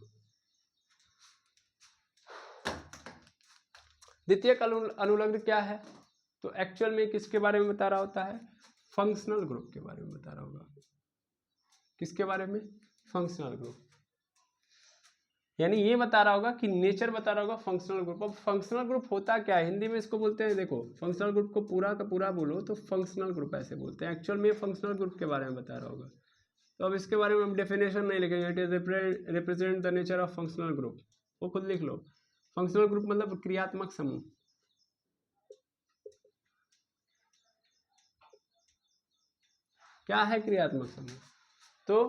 द्वितीयक अनुलग्न क्या है? तो एक्चुअल में किसके बारे में बता रहा होता है? फंक्शनल ग्रुप के बारे में बता रहा होगा। किसके बारे में? Functional group. यानी ये बता रहा होगा कि नेचर बता रहा होगा फंक्शनल ग्रुप। अब फंक्शनल ग्रुप होता क्या है? हिंदी में इसको बोलते हैं, देखो फंक्शनल ग्रुप को पूरा का पूरा बोलो तो फंक्शनल ग्रुप ऐसे बोलते हैं। एक्चुअल में फंक्शनल ग्रुप के बारे में बता रहा होगा। तो अब इसके बारे में हम डेफिनेशन नहीं लिखेंगे। It is represent the nature of functional group, वो खुद लिख लो। फंक्शनल ग्रुप मतलब क्रियात्मक समूह। क्या है क्रियात्मक समूह? तो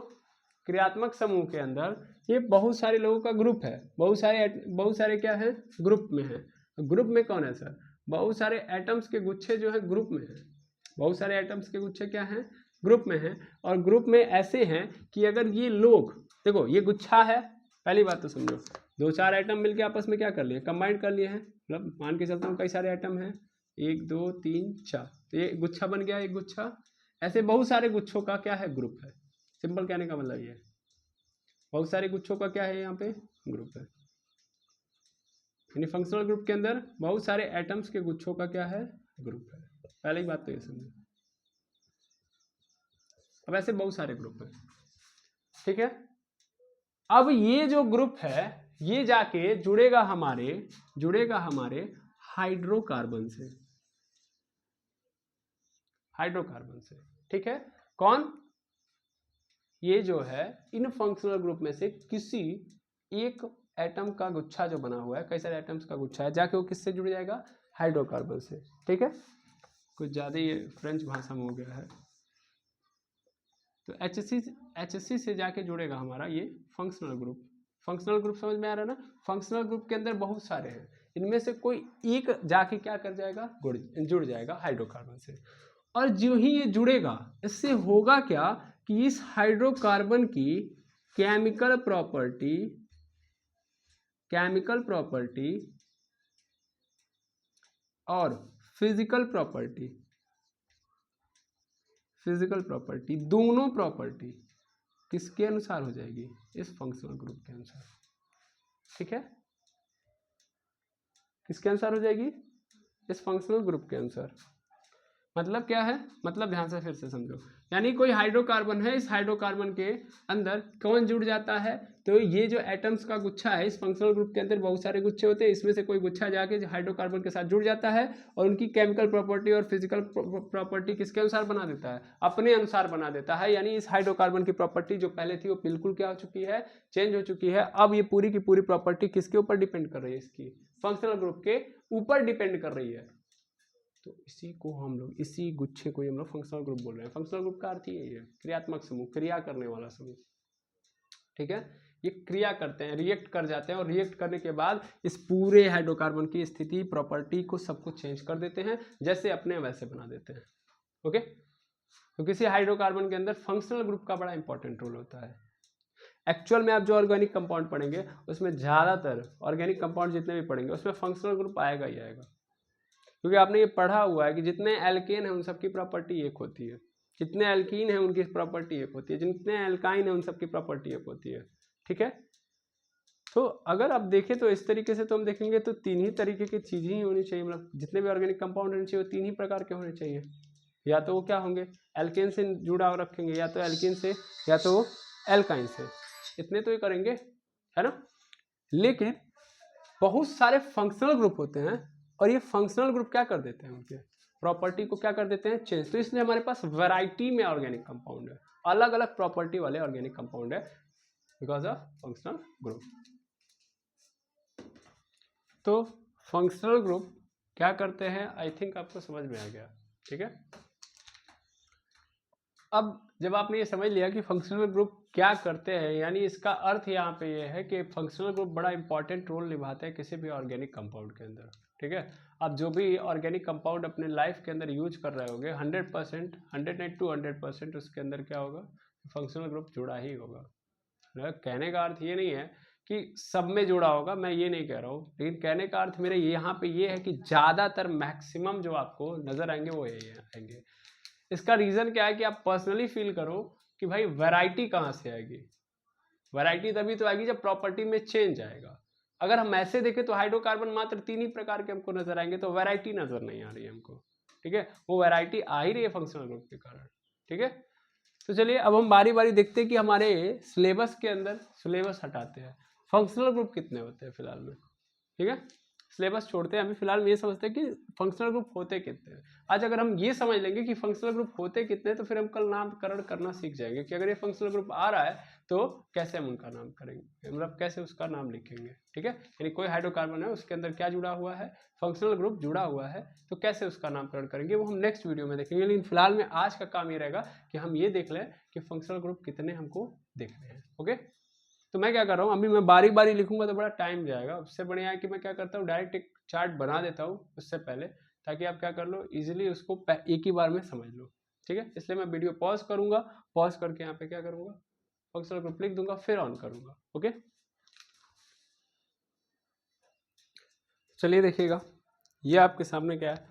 क्रियात्मक समूह के अंदर ये बहुत सारे लोगों का ग्रुप है। बहुत सारे क्या है? ग्रुप में है। ग्रुप में कौन है सर? बहुत सारे एटम्स के गुच्छे जो है ग्रुप में है। बहुत सारे एटम्स के गुच्छे क्या है? ग्रुप में है। और ग्रुप में ऐसे हैं कि अगर ये लोग, देखो ये गुच्छा है, पहली बात तो समझो, 2-4 एटम मिलके आपस में क्या कर लिए? कंबाइंड कर लिए हैं। मतलब मान के चलता हूँ कई सारे एटम हैं, 1 2 3 4, तो ये गुच्छा बन गया। एक गुच्छा, ऐसे बहुत सारे गुच्छों का क्या है? ग्रुप है। सिंपल कहने का मतलब ये है, बहुत सारे गुच्छों का क्या है? यहाँ पे ग्रुप है। यानी फंक्शनल ग्रुप के अंदर बहुत सारे एटम्स के गुच्छों का क्या है? ग्रुप है। पहली बात तो ये समझो। अब ऐसे बहुत सारे ग्रुप हैं, ठीक है। अब ये जो ग्रुप है ये जाके जुड़ेगा हमारे हाइड्रोकार्बन से। हाइड्रोकार्बन से, ठीक है। कौन? ये जो है इन फंक्शनल ग्रुप में से किसी एक एटम का गुच्छा जो बना हुआ है, कई सारे एटम्स का गुच्छा है, जाके वो किससे जुड़ जाएगा? हाइड्रोकार्बन से, ठीक है। कुछ ज़्यादा ही फ्रेंच भाषा में हो गया है। तो HC से जाके जुड़ेगा हमारा ये फंक्शनल ग्रुप। फंक्शनल ग्रुप समझ में आ रहा है ना? फंक्शनल ग्रुप के अंदर बहुत सारे हैं, इनमें से कोई एक जाके क्या कर जाएगा? जुड़ जाएगा हाइड्रोकार्बन से। और जो ही ये जुड़ेगा, इससे होगा क्या कि इस हाइड्रोकार्बन की केमिकल प्रॉपर्टी और फिजिकल प्रॉपर्टी दोनों प्रॉपर्टी किसके अनुसार हो जाएगी? इस फंक्शनल ग्रुप के अनुसार, ठीक है। किसके अनुसार हो जाएगी? इस फंक्शनल ग्रुप के अनुसार। मतलब क्या है? मतलब ध्यान से फिर से समझो। यानी कोई हाइड्रोकार्बन है, इस हाइड्रोकार्बन के अंदर कौन जुड़ जाता है? तो ये जो एटम्स का गुच्छा है, इस फंक्शनल ग्रुप के अंदर बहुत सारे गुच्छे होते हैं, इसमें से कोई गुच्छा जाके हाइड्रोकार्बन के साथ जुड़ जाता है और उनकी केमिकल प्रॉपर्टी और फिजिकल प्रॉपर्टी किसके अनुसार बना देता है? अपने अनुसार बना देता है। यानी इस हाइड्रोकार्बन की प्रॉपर्टी जो पहले थी वो बिल्कुल क्या हो चुकी है? चेंज हो चुकी है। अब ये पूरी की पूरी प्रॉपर्टी किसके ऊपर डिपेंड कर रही है? इसकी फंक्शनल ग्रुप के ऊपर डिपेंड कर रही है। तो इसी को हम लोग, इसी गुच्छे को हम लोग फंक्शनल ग्रुप बोल रहे हैं। फंक्शनल ग्रुप का अर्थ यही है, क्रियात्मक समूह, क्रिया करने वाला समूह, ठीक है। ये क्रिया करते हैं, रिएक्ट कर जाते हैं और रिएक्ट करने के बाद इस पूरे हाइड्रोकार्बन की स्थिति, प्रॉपर्टी को सब कुछ चेंज कर देते हैं, जैसे अपने वैसे बना देते हैं। ओके, तो किसी हाइड्रोकार्बन के अंदर फंक्शनल ग्रुप का बड़ा इंपॉर्टेंट रोल होता है। एक्चुअल में आप जो ऑर्गेनिक कंपाउंड पढ़ेंगे उसमें ज़्यादातर ऑर्गेनिक कंपाउंड जितने भी पढ़ेंगे उसमें फंक्शनल ग्रुप आएगा ही आएगा, क्योंकि आपने ये पढ़ा हुआ है कि जितने एल्केन है उन सबकी प्रॉपर्टी एक होती है, जितने एल्कीन है उनकी प्रॉपर्टी एक होती है, जितने एल्काइन है उन सबकी प्रॉपर्टी एक होती है, ठीक है। तो अगर आप देखें तो इस तरीके से तो हम देखेंगे तो 3 ही तरीके की चीज़ें ही होनी चाहिए। मतलब जितने भी ऑर्गेनिक कंपाउंड होने चाहिए वो 3 ही प्रकार के होने चाहिए। या तो वो क्या होंगे? एल्केन से जुड़ा रखेंगे, या तो एल्कीन से, या तो वो एल्काइन से। इतने तो ये करेंगे, है ना। लेकिन बहुत सारे फंक्शनल ग्रुप होते हैं और ये फंक्शनल ग्रुप क्या कर देते हैं? उनके प्रॉपर्टी को क्या कर देते हैं? चेंज। तो इसलिए हमारे पास वैरायटी में ऑर्गेनिक कंपाउंड है, अलग अलग प्रॉपर्टी वाले ऑर्गेनिक कंपाउंड है, बिकॉज ऑफ फंक्शनल ग्रुप। तो फंक्शनल ग्रुप क्या करते हैं? आई थिंक आपको समझ में आ गया, ठीक है। अब जब आपने ये समझ लिया कि फंक्शनल ग्रुप क्या करते हैं, यानी इसका अर्थ यहाँ पे ये है कि फंक्शनल ग्रुप बड़ा इंपॉर्टेंट रोल निभाते हैं किसी भी ऑर्गेनिक कंपाउंड के अंदर, ठीक है। अब जो भी ऑर्गेनिक कंपाउंड अपने लाइफ के अंदर यूज कर रहे होंगे 100%, 100% उसके अंदर क्या होगा? फंक्शनल ग्रुप जुड़ा ही होगा। कहने का अर्थ ये नहीं है कि सब में जुड़ा होगा, मैं ये नहीं कह रहा हूँ, लेकिन कहने का अर्थ मेरे यहाँ पे ये है कि ज़्यादातर मैक्सिमम जो आपको नज़र आएंगे वो यही आएंगे। इसका रीज़न क्या है कि आप पर्सनली फील करो कि भाई वैरायटी कहाँ से आएगी। वैरायटी तभी तो आएगी जब प्रॉपर्टी में चेंज आएगा। अगर हम ऐसे देखें तो हाइड्रोकार्बन मात्र 3 ही प्रकार के हमको नजर आएंगे, तो वैरायटी नजर नहीं आ रही है हमको, ठीक है। वो वैरायटी आ ही रही है फंक्शनल ग्रुप के कारण, ठीक है। तो चलिए अब हम बारी बारी देखते हैं कि हमारे सिलेबस के अंदर, सिलेबस हटाते हैं, फंक्शनल ग्रुप कितने होते हैं फिलहाल में, ठीक है। सिलेबस छोड़ते हैं, अभी फिलहाल में ये समझते हैं कि फंक्शनल ग्रुप होते कितने हैं। आज अगर हम ये समझ लेंगे कि फंक्शनल ग्रुप होते कितने, तो फिर हम कल नामकरण करना सीख जाएंगे कि अगर ये फंक्शनल ग्रुप आ रहा है तो कैसे हम उनका नाम करेंगे, मतलब कैसे उसका नाम लिखेंगे, ठीक है। यानी कोई हाइड्रोकार्बन है, उसके अंदर क्या जुड़ा हुआ है, फंक्शनल ग्रुप जुड़ा हुआ है, तो कैसे उसका नामकरण करेंगे वो हम नेक्स्ट वीडियो में देखेंगे। लेकिन फिलहाल में आज का काम ये रहेगा कि हम ये देख लें कि फंक्शनल ग्रुप कितने हमको देखने हैं, ओके। तो मैं क्या कर रहा हूँ, अभी मैं बारी बारी लिखूंगा तो बड़ा टाइम जाएगा, उससे बढ़िया है कि मैं क्या करता हूँ, डायरेक्ट एक चार्ट बना देता हूँ उससे पहले, ताकि आप क्या कर लो, इजीली उसको एक ही बार में समझ लो, ठीक है। इसलिए मैं वीडियो पॉज करूंगा, पॉज करके यहाँ पे क्या करूंगा, फंक्शनल ग्रुप लिख दूंगा, फिर ऑन करूंगा, ओके। चलिए देखिएगा, ये आपके सामने क्या है,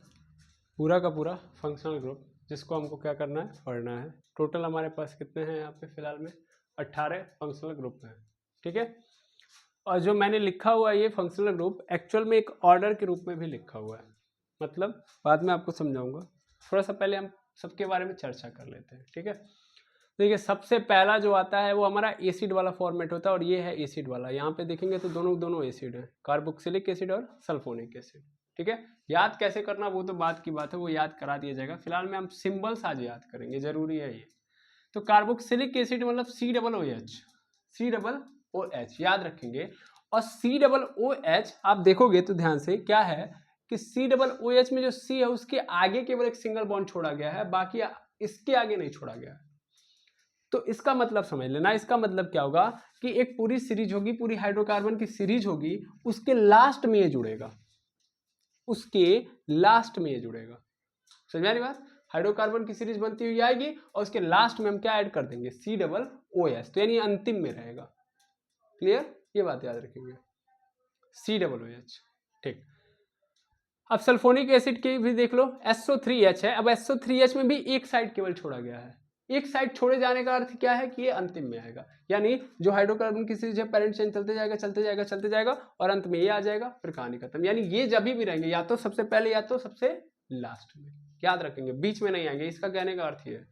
पूरा का पूरा फंक्शनल ग्रुप, जिसको हमको क्या करना है, पढ़ना है। टोटल हमारे पास कितने हैं यहाँ पे फिलहाल में, 18 फंक्शनल ग्रुप हैं, ठीक है। और जो मैंने लिखा हुआ है ये फंक्शनल ग्रुप एक्चुअल में एक ऑर्डर के रूप में भी लिखा हुआ है, मतलब बाद में आपको समझाऊंगा। थोड़ा सा पहले हम सबके बारे में चर्चा कर लेते हैं, ठीक है। देखिए सबसे पहला जो आता है वो हमारा एसिड वाला फॉर्मेट होता है, और ये है एसिड वाला। यहाँ पे देखेंगे तो दोनों दोनों एसिड है, कार्बोक्सिलिक एसिड और सल्फोनिक एसिड, ठीक है। याद कैसे करना वो तो बात की बात है, वो याद करा दिया जाएगा। फिलहाल में हम सिंबल्स आज याद करेंगे, जरूरी है ये। तो कार्बोक्सिलिक एसिड मतलब COOH, COOH याद रखेंगे। और COOH आप देखोगे तो ध्यान से क्या है कि COOH में जो C है उसके आगे केवल एक सिंगल बॉन्ड छोड़ा गया है, बाकी इसके आगे नहीं छोड़ा गया है। तो इसका मतलब समझ लेना, इसका मतलब क्या होगा कि एक पूरी सीरीज होगी, पूरी हाइड्रोकार्बन की सीरीज होगी, उसके लास्ट में ये जुड़ेगा, उसके लास्ट में ये जुड़ेगा। समझ में आ रही बात? हाइड्रोकार्बन की सीरीज बनती हुई आएगी और उसके लास्ट में हम क्या ऐड कर देंगे, COOH, तो यानी अंतिम में रहेगा। क्लियर? ये बात याद रखेंगे, COOH, ठीक। अब सल्फोनिक एसिड की भी देख लो, SO3H है। अब SO3H में भी एक साइड केवल छोड़ा गया है। एक साइड छोड़े जाने का अर्थ क्या है कि ये अंतिम में आएगा, यानी जो हाइड्रोकार्बन की सीरीज है पेरेंट चेन चलते जाएगा चलते जाएगा चलते जाएगा और अंत में ये आ जाएगा, फिर कहानी खत्म। यानी ये जब भी रहेंगे या तो सबसे पहले या तो सबसे लास्ट में, याद रखेंगे, बीच में नहीं आएंगे, इसका कहने का अर्थ ये है।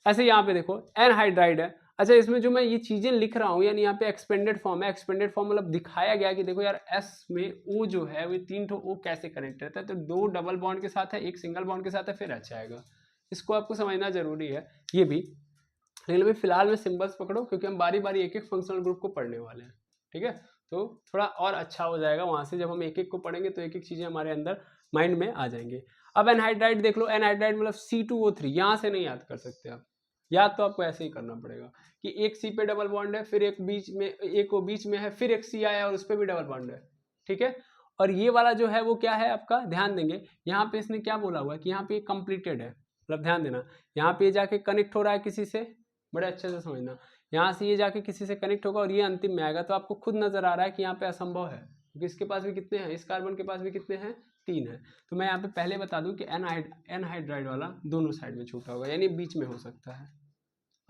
ऐसे यहाँ पे देखो एनहाइड्राइड है। अच्छा, इसमें जो मैं ये चीजें लिख रहा हूँ यानी यहाँ पे एक्सपेंडेड फॉर्म है, एक्सपेंडेड फॉर्म मतलब दिखाया गया कि देखो यार एस में ओ जो है वो 3 ठो ओ कैसे कनेक्ट रहता है, तो 2 डबल बॉन्ड के साथ है, एक सिंगल बॉन्ड के साथ है, फिर अच्छा आएगा। इसको आपको समझना जरूरी है ये भी। लेकिन अभी फिलहाल में सिंबल्स पकड़ो, क्योंकि हम बारी बारी एक एक फंक्शनल ग्रुप को पढ़ने वाले हैं, ठीक है। तो थोड़ा और अच्छा हो जाएगा वहां से, जब हम एक एक को पढ़ेंगे तो एक एक चीजें हमारे अंदर माइंड में आ जाएंगे। अब एनहाइड्राइड देख लो, एनहाइड्राइड मतलब C2O3, यहां से नहीं याद कर सकते आप, याद तो आपको ऐसे ही करना पड़ेगा कि एक C पे डबल बॉन्ड है, फिर एक बीच में, एक वो बीच में है, फिर एक C आया और उस पर भी डबल बॉन्ड है, ठीक है। और ये वाला जो है वो क्या है आपका, ध्यान देंगे यहाँ पे इसने क्या बोला हुआ है कि यहाँ पे कंप्लीटेड है, मतलब ध्यान देना, यहाँ पे जाके कनेक्ट हो रहा है किसी से, बड़े अच्छे से समझना, यहाँ से ये जाके किसी से कनेक्ट होगा और ये अंतिम में आएगा, तो आपको खुद नजर आ रहा है कि यहाँ पे असंभव है, क्योंकि इसके पास भी कितने हैं, इस कार्बन के पास भी कितने हैं, 3 है। तो मैं यहाँ पे पहले बता दूं कि एनहाइड्राइड वाला दोनों साइड में छूटा होगा, यानी बीच में हो सकता है,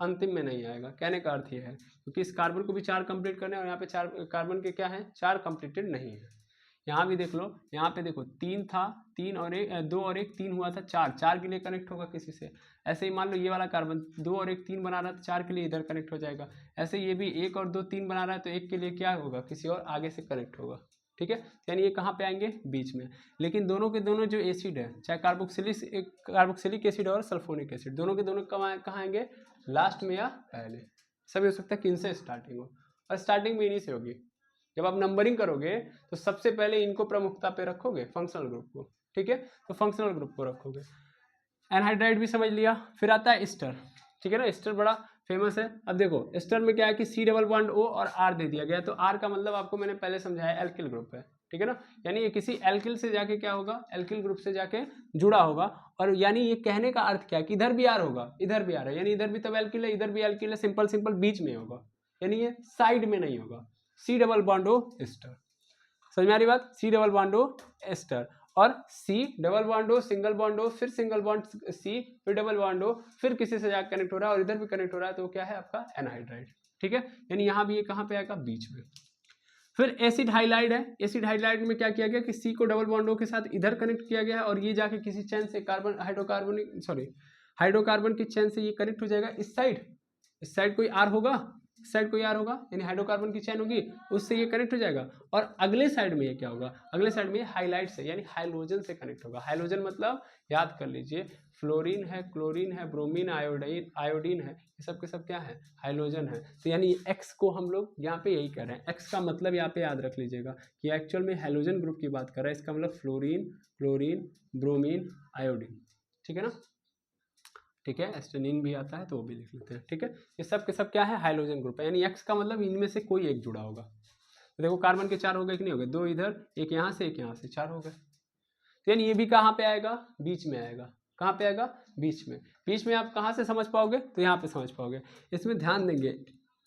अंतिम में नहीं आएगा। कहने का अर्थ ये है क्योंकि इस कार्बन को भी 4 कंप्लीट करने और यहाँ पे 4 कार्बन के क्या है, 4 कंप्लीटेड नहीं है। यहाँ भी देख लो, यहाँ पे देखो 3 था, 3 और 1, 2 और 1 3 हुआ था, 4 के लिए कनेक्ट होगा किसी से। ऐसे ही मान लो ये वाला कार्बन 2 और 1 3 बना रहा था, 4 के लिए इधर कनेक्ट हो जाएगा। ऐसे ये भी 1 और 2 3 बना रहा है, तो 1 के लिए क्या होगा, किसी और आगे से कनेक्ट होगा, ठीक है। यानी ये कहाँ पे आएंगे, बीच में। लेकिन दोनों के दोनों जो एसिड है, चाहे कार्बोक्सिलिक एसिड और सल्फोनिक एसिड, दोनों के दोनों कहाँ आएंगे, लास्ट में या पहले। सभी हो सकता है किन से स्टार्टिंग हो, और स्टार्टिंग में इन्हीं से होगी। जब आप नंबरिंग करोगे तो सबसे पहले इनको प्रमुखता पे रखोगे, फंक्शनल ग्रुप को, ठीक है। तो फंक्शनल ग्रुप को रखोगे। एनहाइड्राइड भी समझ लिया। फिर आता है एस्टर, ठीक है ना, एस्टर बड़ा फेमस है। अब देखो एस्टर में क्या है कि C डबल बॉन्ड O और R दे दिया गया, तो R का मतलब आपको मैंने पहले समझाया, एल्किल ग्रुप है, ठीक है ना। यानी ये किसी एल्किल से जाके क्या होगा, एल्किल ग्रुप से जाके जुड़ा होगा। और यानी ये कहने का अर्थ क्या है कि इधर भी R होगा, इधर भी R है, यानी इधर भी तब एल्किल है, इधर भी एल्किल है, सिंपल सिंपल बीच में होगा, यानी ये साइड में नहीं होगा। C double bond O ester, समझ में आ रही बात, C double bond O ester. और C double bond O single bond O, फिर सिंगल बॉन्ड C, फिर डबल बॉन्ड O, फिर किसी से जाकर कनेक्ट हो रहा है और इधर भी कनेक्ट हो रहा है, तो क्या है आपका एनहाइड्राइड, ठीक है। यानी यहाँ भी ये कहाँ पे आएगा, बीच में। फिर एसिड हाइलाइड है, एसिड हाइलाइड में क्या किया गया कि सी को डबल बॉन्डों के साथ इधर कनेक्ट किया गया है और ये जाके किसी चेन से कार्बन हाइड्रोकार्बन की चेन से ये कनेक्ट हो जाएगा इस साइड कोई आर होगा, इस साइड कोई आर होगा, यानी हाइड्रोकार्बन की चेन होगी, उससे ये कनेक्ट हो जाएगा। और अगले साइड में ये क्या होगा, अगले साइड में हाइलाइट से यानी हाइड्रोजन से कनेक्ट होगा। हाइड्रोजन मतलब याद कर लीजिए, फ्लोरीन है, क्लोरीन है, ब्रोमीन, आयोडीन है, ये सब के सब क्या है, हाइड्रोजन है। तो यानी एक्स को हम लोग यहाँ पे यही कर रहे हैं, एक्स का मतलब यहाँ पे याद रख लीजिएगा कि एक्चुअल में हाइड्रोजन ग्रुप की बात कर रहा है, इसका मतलब फ्लोरीन, क्लोरीन, ब्रोमीन, आयोडीन, ठीक है ना, ठीक है। एस्टेनिन भी आता है तो वो भी लिख लेते हैं, ठीक है। ये सब के सब क्या है, हाइड्रोजन ग्रुप है, यानी एक्स का मतलब इनमें से कोई एक जुड़ा होगा। तो देखो कार्बन के 4 हो गए कि नहीं हो गए, 2 इधर, एक यहाँ से, एक यहाँ से, 4 हो गए। तो यानी ये भी कहाँ पे आएगा, बीच में आएगा। कहाँ पे आएगा, बीच में। बीच में आप कहाँ से समझ पाओगे, तो यहाँ पे समझ पाओगे। इसमें ध्यान देंगे,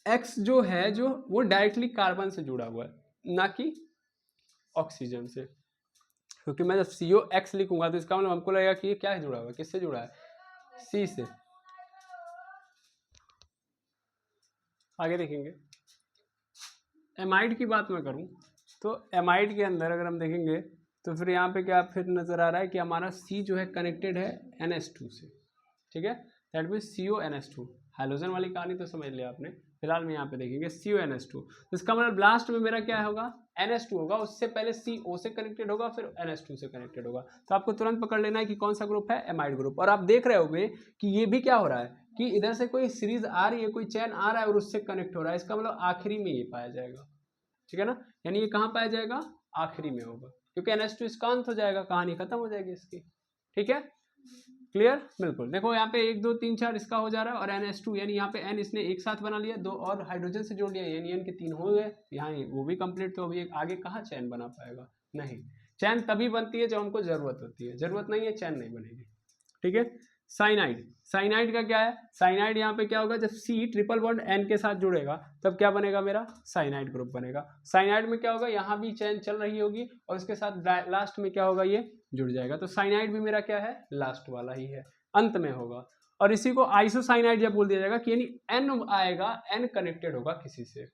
एक्स जो है जो वो डायरेक्टली कार्बन से जुड़ा हुआ है, ना कि ऑक्सीजन से। क्योंकि मैं जब COX लिखूंगा तो इसका मतलब हमको लगेगा कि ये क्या है, जुड़ा हुआ है, किससे जुड़ा है, सी से। आगे देखेंगे, एमाइड की बात मैं करूं तो एमाइड के अंदर अगर हम देखेंगे तो फिर यहाँ पे क्या फिर नजर आ रहा है कि हमारा C जो है कनेक्टेड है NH2 से, ठीक है। दैट मीन CONH2, हाइड्रोजन वाली कहानी तो समझ लिया आपने। फिलहाल में यहाँ पे देखेंगे CONH2, तो इसका मतलब लास्ट में मेरा क्या होगा, NH2 होगा, उससे पहले CO से कनेक्टेड होगा, फिर NH2 से कनेक्टेड होगा। तो आपको तुरंत पकड़ लेना है कि कौन सा ग्रुप है, एमाइड ग्रुप। और आप देख रहे होंगे कि ये भी क्या हो रहा है कि इधर से कोई सीरीज आ रही है, कोई चैन आ रहा है और उससे कनेक्ट हो रहा है, इसका मतलब आखिरी में ये पाया जाएगा, ठीक है ना। यानी ये कहाँ पाया जाएगा, आखिरी में होगा, क्योंकि NH2 इसका अंत हो जाएगा, कहानी खत्म हो जाएगी इसकी, ठीक है। क्लियर, बिल्कुल। देखो यहाँ पे 1 2 3 4 इसका हो जा रहा है, और NH2 यानी यहाँ पे N इसने एक साथ बना लिया, 2 और हाइड्रोजन से जोड़ लिया, यानी N के 3 हो गए, यहाँ वो भी कंप्लीट। तो अभी आगे कहाँ चैन बना पाएगा, नहीं। चैन तभी बनती है जब हमको जरूरत होती है, जरूरत नहीं है चैन नहीं बनेगी, ठीक है। साइनाइड, साइनाइड का क्या है, साइनाइड यहाँ पे क्या होगा, जब C ट्रिपल बॉन्ड N के साथ जुड़ेगा तब क्या बनेगा, मेरा साइनाइड ग्रुप बनेगा। साइनाइड में क्या होगा, यहाँ भी चैन चल रही होगी और उसके साथ लास्ट में क्या होगा, ये जुड़ जाएगा। तो साइनाइड भी मेरा क्या है, लास्ट वाला ही है, अंत में होगा। और इसी को आइसोसाइनाइड जब बोल दिया जाएगा कि यानी N आएगा, N कनेक्टेड होगा किसी से,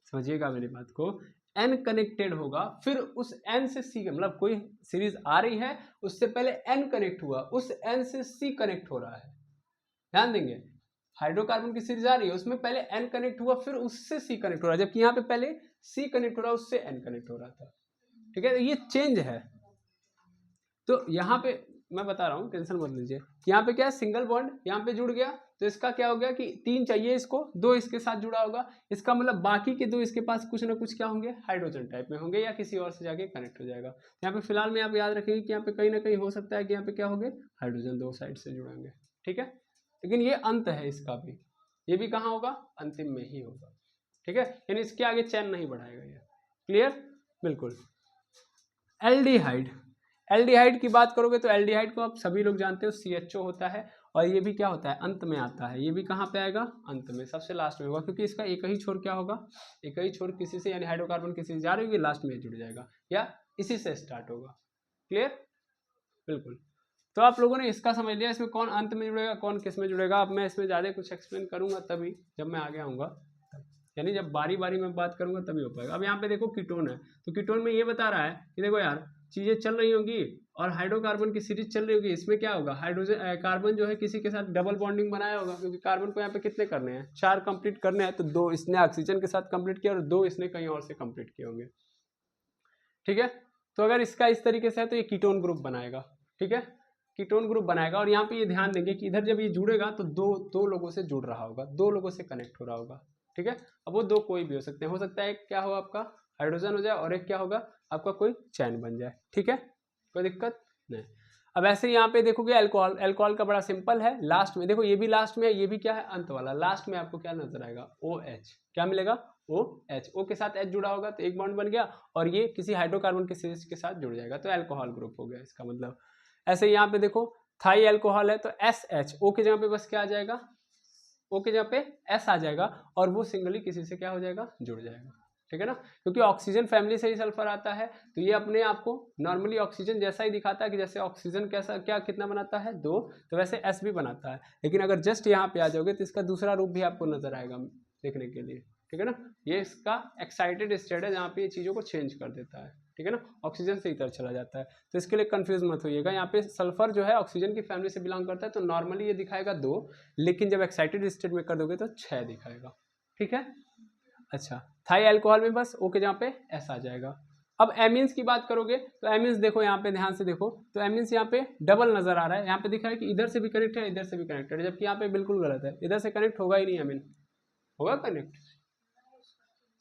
समझिएगा मेरी बात को, N कनेक्टेड होगा, फिर उस N से C, मतलब कोई सीरीज आ रही है, उससे पहले N कनेक्ट हुआ, उस N से C कनेक्ट हो रहा है। ध्यान देंगे, हाइड्रोकार्बन की सीरीज आ रही है, उसमें पहले N कनेक्ट हुआ, फिर उससे C कनेक्ट हो रहा है, जबकि यहाँ पे पहले C कनेक्ट हो रहा है, उससे N कनेक्ट हो रहा था, ठीक है। ये चेंज है। तो यहाँ पे मैं बता रहा हूँ, टेंशन मत लीजिए, यहाँ पे क्या है, सिंगल बॉन्ड यहाँ पे जुड़ गया, तो इसका क्या हो गया कि 3 चाहिए इसको, 2 इसके साथ जुड़ा होगा, इसका मतलब बाकी के 2 इसके पास कुछ ना कुछ क्या होंगे, हाइड्रोजन टाइप में होंगे, या किसी और से जाके कनेक्ट हो जाएगा। यहाँ पे फिलहाल में आप याद रखेंगे कि यहाँ पे कहीं ना कहीं हो सकता है कि यहाँ पे क्या होंगे, हाइड्रोजन 2 साइड से जुड़ेंगे, ठीक है। लेकिन ये अंत है इसका भी, ये भी कहाँ होगा, अंतिम में ही होगा, ठीक है। यानी इसके आगे चैन नहीं बढ़ाएगा ये, क्लियर, बिल्कुल। एल्डिहाइड, एल्डिहाइड की बात करोगे तो एल्डिहाइड को आप सभी लोग जानते हो, CHO होता है, और ये भी क्या होता है, अंत में आता है। ये भी कहाँ पे आएगा, अंत में, सबसे लास्ट में होगा, क्योंकि इसका एक ही छोर क्या होगा, एक ही छोर किसी से, यानी हाइड्रोकार्बन किसी से जा रही होगी, लास्ट में जुड़ जाएगा, या इसी से स्टार्ट होगा, क्लियर, बिल्कुल। तो आप लोगों ने इसका समझ लिया, इसमें कौन अंत में जुड़ेगा, कौन किस में जुड़ेगा। अब मैं इसमें ज़्यादा कुछ एक्सप्लेन करूंगा तभी, जब मैं आगे आऊँगा, यानी जब बारी बारी में बात करूंगा तभी हो पाएगा। अब यहाँ पे देखो कीटोन है, तो कीटोन में ये बता रहा है कि देखो यार, चीजें चल रही होंगी और हाइड्रोकार्बन की सीरीज चल रही होगी, इसमें क्या होगा, हाइड्रोजन कार्बन जो है किसी के साथ डबल बॉन्डिंग बनाया होगा, क्योंकि कार्बन को यहाँ पे कितने करने हैं, 4 कंप्लीट करने हैं, तो 2 इसने ऑक्सीजन के साथ कंप्लीट किया और 2 इसने कहीं और से कंप्लीट किए होंगे, ठीक है। तो अगर इसका इस तरीके से है तो ये कीटोन ग्रुप बनाएगा, ठीक है, कीटोन ग्रुप बनाएगा। और यहाँ पे ये ध्यान देंगे कि इधर जब ये जुड़ेगा तो दो लोगों से जुड़ रहा होगा, 2 लोगों से कनेक्ट हो रहा होगा, ठीक है। अब वो 2 कोई भी हो सकते हैं, हो सकता है एक क्या हो आपका हाइड्रोजन हो जाए और एक क्या होगा आपका कोई चैन बन जाए, ठीक है, कोई दिक्कत नहीं। अब ऐसे यहाँ पे देखोगे अल्कोहल, अल्कोहल का बड़ा सिंपल है, लास्ट में देखो, ये भी लास्ट में है, ये भी क्या है, अंत वाला, लास्ट में आपको क्या नजर आएगा, OH, क्या मिलेगा, OH, O के साथ H जुड़ा होगा तो एक बॉन्ड बन गया, और ये किसी हाइड्रोकार्बन के सीरीज के साथ जुड़ जाएगा, तो अल्कोहल ग्रुप हो गया इसका मतलब। ऐसे यहाँ पे देखो थाई अल्कोहल है, तो SH, O के जगह पे बस क्या आ जाएगा, O के जगह पे S आ जाएगा, और वो सिंगली किसी से क्या हो जाएगा, जुड़ जाएगा, ठीक है ना। क्योंकि ऑक्सीजन फैमिली से ही सल्फर आता है, तो ये अपने आप को नॉर्मली ऑक्सीजन जैसा ही दिखाता है कि जैसे ऑक्सीजन कैसा क्या कितना बनाता है 2, तो वैसे S भी बनाता है। लेकिन अगर जस्ट यहाँ पे आ जाओगे तो इसका दूसरा रूप भी आपको नजर आएगा देखने के लिए, ठीक है ना। ये इसका एक्साइटेड स्टेट है जहाँ पे ये चीज़ों को चेंज कर देता है, ठीक है ना, ऑक्सीजन से इधर चला जाता है। तो इसके लिए कंफ्यूज मत होइएगा, यहाँ पे सल्फर जो है ऑक्सीजन की फैमिली से बिलोंग करता है, तो नॉर्मली ये दिखाएगा 2, लेकिन जब एक्साइटेड स्टेट में कर दोगे तो 6 दिखाएगा, ठीक है। अच्छा, थाई अल्कोहल में बस ओके, जहाँ पे एस आ जाएगा। अब एमीन्स की बात करोगे तो एमीन्स देखो यहाँ पे ध्यान से देखो, तो एमीन्स यहाँ पे डबल नजर आ रहा है, यहाँ पे दिख रहा है कि इधर से भी कनेक्ट है, इधर से भी कनेक्टेड है, जबकि यहाँ पे बिल्कुल गलत है, इधर से कनेक्ट होगा ही नहीं एमीन, होगा कनेक्ट,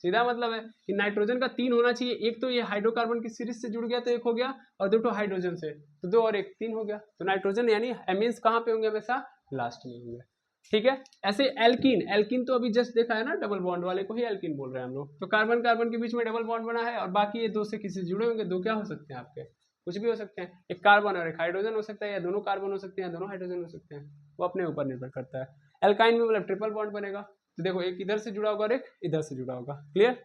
सीधा मतलब है कि नाइट्रोजन का 3 होना चाहिए, एक तो ये हाइड्रोकार्बन की सीरीज से जुड़ गया तो 1 हो गया, और 2 हाइड्रोजन से तो 2 और 1 3 हो गया। तो नाइट्रोजन यानी एमीन्स कहाँ पे होंगे, हमेशा लास्ट में होंगे, ठीक है। ऐसे एल्कीन, एल्कीन तो अभी जस्ट देखा है ना, डबल बॉन्ड वाले को ही एल्कीन बोल रहे हैं हम लोग। तो कार्बन कार्बन के बीच में डबल बॉन्ड बना है और बाकी ये 2 से किसी से जुड़े होंगे, 2 क्या हो सकते हैं आपके, कुछ भी हो सकते हैं, एक कार्बन और एक हाइड्रोजन हो सकता है, या दोनों कार्बन हो सकते हैं, दोनों हाइड्रोजन हो सकते हैं, वो अपने ऊपर निर्भर करता है। एल्काइन में मतलब ट्रिपल बॉन्ड बनेगा, तो देखो एक इधर से जुड़ा होगा और एक इधर से जुड़ा होगा, क्लियर।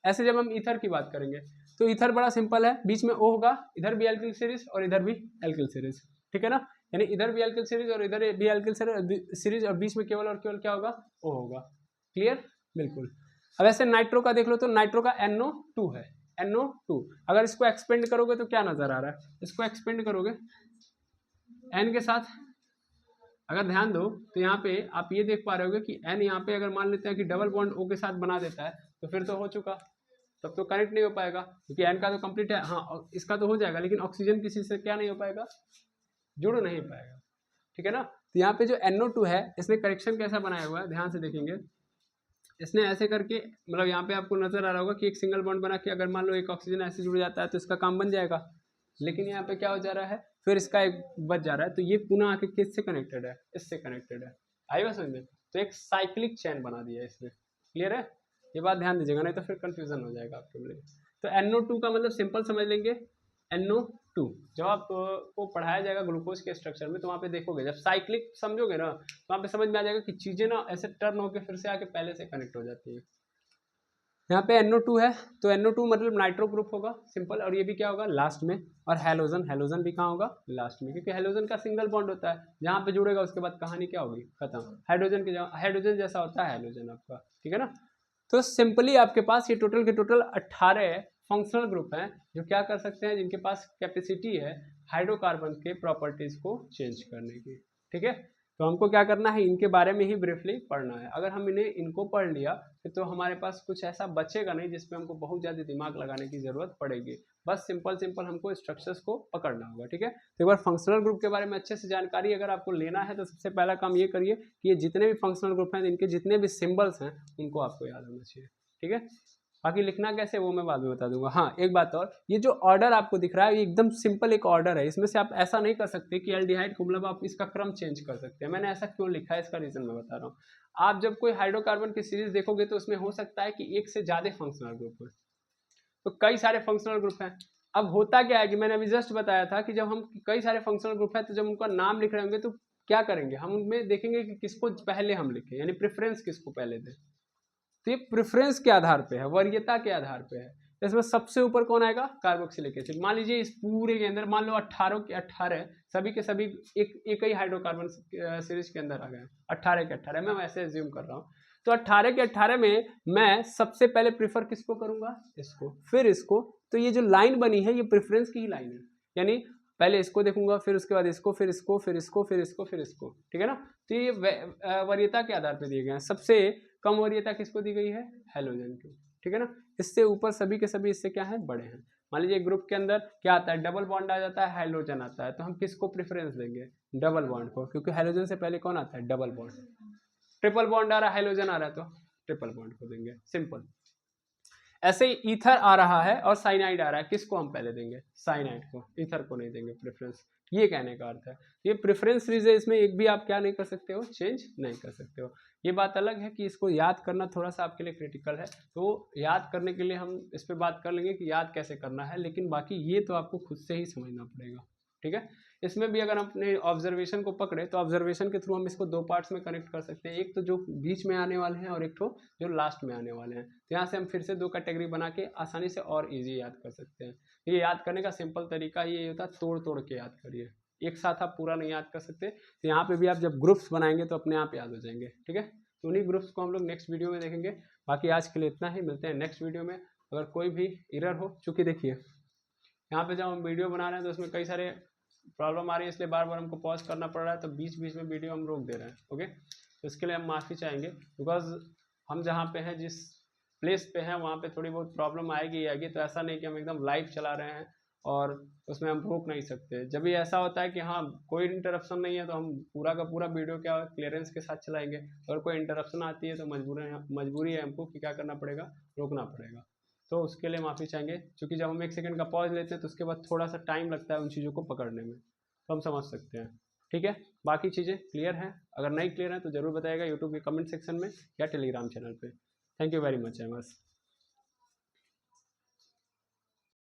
ऐसे जब हम ईथर की बात करेंगे तो ईथर बड़ा सिंपल है, बीच में O होगा, इधर भी एल्किल सीरीज और इधर भी एल्किल सीरीज, ठीक है ना, यानी इधर भी एल्किल सीरीज और इधर भी एल्किल सीरीज और बीच में केवल और केवल क्या होगा, O होगा, क्लियर, बिल्कुल। अब ऐसे नाइट्रो का देख लो, तो नाइट्रो का NO2 है, NO2, अगर इसको एक्सपेंड करोगे तो क्या नजर आ रहा है, इसको एक्सपेंड करोगे N के साथ, अगर ध्यान दो तो यहाँ पे आप ये देख पा रहे होगे कि N यहाँ पे अगर मान लेते हैं कि डबल बॉन्ड O के साथ बना देता है, तो फिर तो हो चुका, तब तो कनेक्ट नहीं हो पाएगा, क्योंकि N का तो कंप्लीट है, हाँ इसका तो हो जाएगा, लेकिन ऑक्सीजन किसी से क्या नहीं हो पाएगा, जुड़ नहीं पाएगा, ठीक है ना। तो यहाँ पे जो NO2 है, इसने करेक्शन कैसा बनाया हुआ है, ध्यान से देखेंगे, इसने ऐसे करके, मतलब यहाँ पे आपको नजर आ रहा होगा कि एक सिंगल बॉन्ड बना के अगर मान लो एक ऑक्सीजन ऐसे जुड़ जाता है तो इसका काम बन जाएगा, लेकिन यहाँ पे क्या हो जा रहा है, फिर इसका एक बच जा रहा है, तो ये पुनः आके किससे कनेक्टेड है, इससे कनेक्टेड है, आई बात समझ में। तो एक साइक्लिक चेन बना दिया है इसने, क्लियर है, ये बात ध्यान दीजिएगा, नहीं तो फिर कंफ्यूजन हो जाएगा आपके लिए। तो NO2 का मतलब सिंपल समझ लेंगे, NO2 जब आपको पढ़ाया जाएगा ग्लूकोज के स्ट्रक्चर में, तो वहाँ पे देखोगे, जब साइक्लिक समझोगे ना, तो वहाँ पे समझ में आ जाएगा कि चीजें ना ऐसे टर्न होकर फिर से आके पहले से कनेक्ट हो जाती है। यहाँ पे NO2 है, तो NO2 मतलब नाइट्रो ग्रुप होगा सिंपल, और ये भी क्या होगा लास्ट में, और हेलोजन, हेलोजन भी कहाँ होगा, लास्ट में, क्योंकि हेलोजन का सिंगल बॉन्ड होता है, जहाँ पे जुड़ेगा उसके बाद कहानी क्या होगी, खत्म, हाइड्रोजन की जगह हाइड्रोजन जैसा होता है हेलोजन आपका, ठीक है ना। तो सिंपली आपके पास ये टोटल के टोटल 18 फंक्शनल ग्रुप हैं जो क्या कर सकते हैं, जिनके पास कैपेसिटी है हाइड्रोकार्बन के प्रॉपर्टीज को चेंज करने की, ठीक है। तो हमको क्या करना है, इनके बारे में ही ब्रीफली पढ़ना है। अगर हम इनको पढ़ लिया तो हमारे पास कुछ ऐसा बचेगा नहीं जिसमें हमको बहुत ज़्यादा दिमाग लगाने की ज़रूरत पड़ेगी, बस सिंपल सिंपल हमको स्ट्रक्चर्स को पकड़ना होगा, ठीक है। तो एक बार फंक्शनल ग्रुप के बारे में अच्छे से जानकारी अगर आपको लेना है तो सबसे पहला काम ये करिए कि ये जितने भी फंक्शनल ग्रुप हैं, इनके जितने भी सिम्बल्स हैं उनको आपको याद होना चाहिए, ठीक है। बाकी लिखना कैसे वो मैं बाद में बता दूंगा। हाँ एक बात और, ये जो ऑर्डर आपको दिख रहा है ये एकदम सिंपल एक ऑर्डर है, इसमें से आप ऐसा नहीं कर सकते कि एल्डिहाइड को मतलब आप इसका क्रम चेंज कर सकते हैं। मैंने ऐसा क्यों लिखा है इसका रीजन मैं बता रहा हूँ। आप जब कोई हाइड्रोकार्बन की सीरीज देखोगे तो उसमें हो सकता है कि एक से ज्यादा फंक्शनल ग्रुप हो, तो कई सारे फंक्शनल ग्रुप हैं। अब होता क्या है कि मैंने अभी जस्ट बताया था कि जब हम कई सारे फंक्शनल ग्रुप है तो जब उनका नाम लिख रहे होंगे तो क्या करेंगे, हम उनमें देखेंगे कि किसको पहले हम लिखें, यानी प्रेफरेंस किसको पहले दें। तो ये प्रेफरेंस के आधार पे है, वरीयता के आधार पे है। इसमें सबसे ऊपर कौन आएगा, कार्बोक्सिलिक एसिड। मान लीजिए इस पूरे के अंदर मान लो 18 के 18 सभी के सभी एक ही हाइड्रोकार्बन सीरीज के अंदर आ गए, 18 के 18 मैं वैसे एज्यूम कर रहा हूँ। तो 18 के 18 में मैं सबसे पहले प्रीफर किसको करूंगा, इसको, फिर इसको। तो ये जो लाइन बनी है ये प्रेफरेंस की ही लाइन है, यानी पहले इसको देखूंगा, फिर उसके बाद इसको, फिर इसको, फिर इसको, फिर इसको, फिर इसको, ठीक है ना। तो ये वरीयता के आधार पर दिए गए हैं। सबसे कम वरीयता किसको दी गई है, हेलोजन की, ठीक है ना। इससे ऊपर सभी के सभी इससे क्या है, बड़े हैं। मान लीजिए ग्रुप के अंदर क्या आता है, डबल बॉन्ड आ जाता है, हाइड्रोजन आता है, तो हम किसको प्रेफरेंस देंगे, डबल बॉन्ड को, क्योंकि हाइड्रोजन से पहले कौन आता है, डबल बॉन्ड। ट्रिपल बॉन्ड आ रहा है, हाइड्रोजन आ रहा है, तो ट्रिपल बॉन्ड को देंगे, सिंपल। ऐसे ही ईथर आ रहा है और साइनाइड आ रहा है, किसको हम पहले देंगे, साइनाइड को, ईथर को नहीं देंगे प्रेफरेंस। ये कहने का अर्थ है। ये प्रेफरेंस सीरीज है, इसमें एक भी आप क्या नहीं कर सकते हो, चेंज नहीं कर सकते हो। ये बात अलग है कि इसको याद करना थोड़ा सा आपके लिए क्रिटिकल है, तो याद करने के लिए हम इस पर बात कर लेंगे कि याद कैसे करना है, लेकिन बाकी ये तो आपको खुद से ही समझना पड़ेगा, ठीक है। इसमें भी अगर हम अपने ऑब्जर्वेशन को पकड़े तो ऑब्जर्वेशन के थ्रू हम इसको 2 पार्ट्स में कनेक्ट कर सकते हैं, एक तो जो बीच में आने वाले हैं और एक तो जो लास्ट में आने वाले हैं। तो यहाँ से हम फिर से 2 कैटेगरी बना के आसानी से और ईजी याद कर सकते हैं। ये याद करने का सिंपल तरीका ये होता है, तोड़ तोड़ के याद करिए, एक साथ आप पूरा नहीं याद कर सकते। तो यहाँ पे भी आप जब ग्रुप्स बनाएंगे तो अपने आप याद हो जाएंगे, ठीक है। तो उन्हीं ग्रुप्स को हम लोग नेक्स्ट वीडियो में देखेंगे। बाकी आज के लिए इतना ही, मिलते हैं नेक्स्ट वीडियो में। अगर कोई भी एरर हो, चूँकि देखिए यहाँ पे जब हम वीडियो बना रहे हैं तो उसमें कई सारे प्रॉब्लम आ रही है, इसलिए बार बार हमको पॉज करना पड़ रहा है, तो बीच बीच में वीडियो हम रोक दे रहे हैं। ओके, तो इसके लिए हम माफ़ी चाहेंगे, बिकॉज हम जहाँ पे हैं, जिस प्लेस पे हैं, वहाँ पे थोड़ी बहुत प्रॉब्लम आएगी। तो ऐसा नहीं कि हम एकदम लाइव चला रहे हैं और उसमें हम रोक नहीं सकते। जब भी ऐसा होता है कि हाँ कोई इंटरप्शन नहीं है, तो हम पूरा का पूरा वीडियो क्या क्लियरेंस के साथ चलाएंगे। अगर कोई इंटरप्शन आती है तो मजबूरी है हमको कि क्या करना पड़ेगा, रोकना पड़ेगा। तो उसके लिए माफ़ी चाहेंगे, क्योंकि जब हम 1 सेकंड का पॉज लेते हैं तो उसके बाद थोड़ा सा टाइम लगता है उन चीज़ों को पकड़ने में, तो हम समझ सकते हैं। ठीक है, बाकी चीज़ें क्लियर हैं? अगर नहीं क्लियर है तो ज़रूर बताइएगा यूट्यूब के कमेंट सेक्शन में या टेलीग्राम चैनल पे। Thank you very much MS.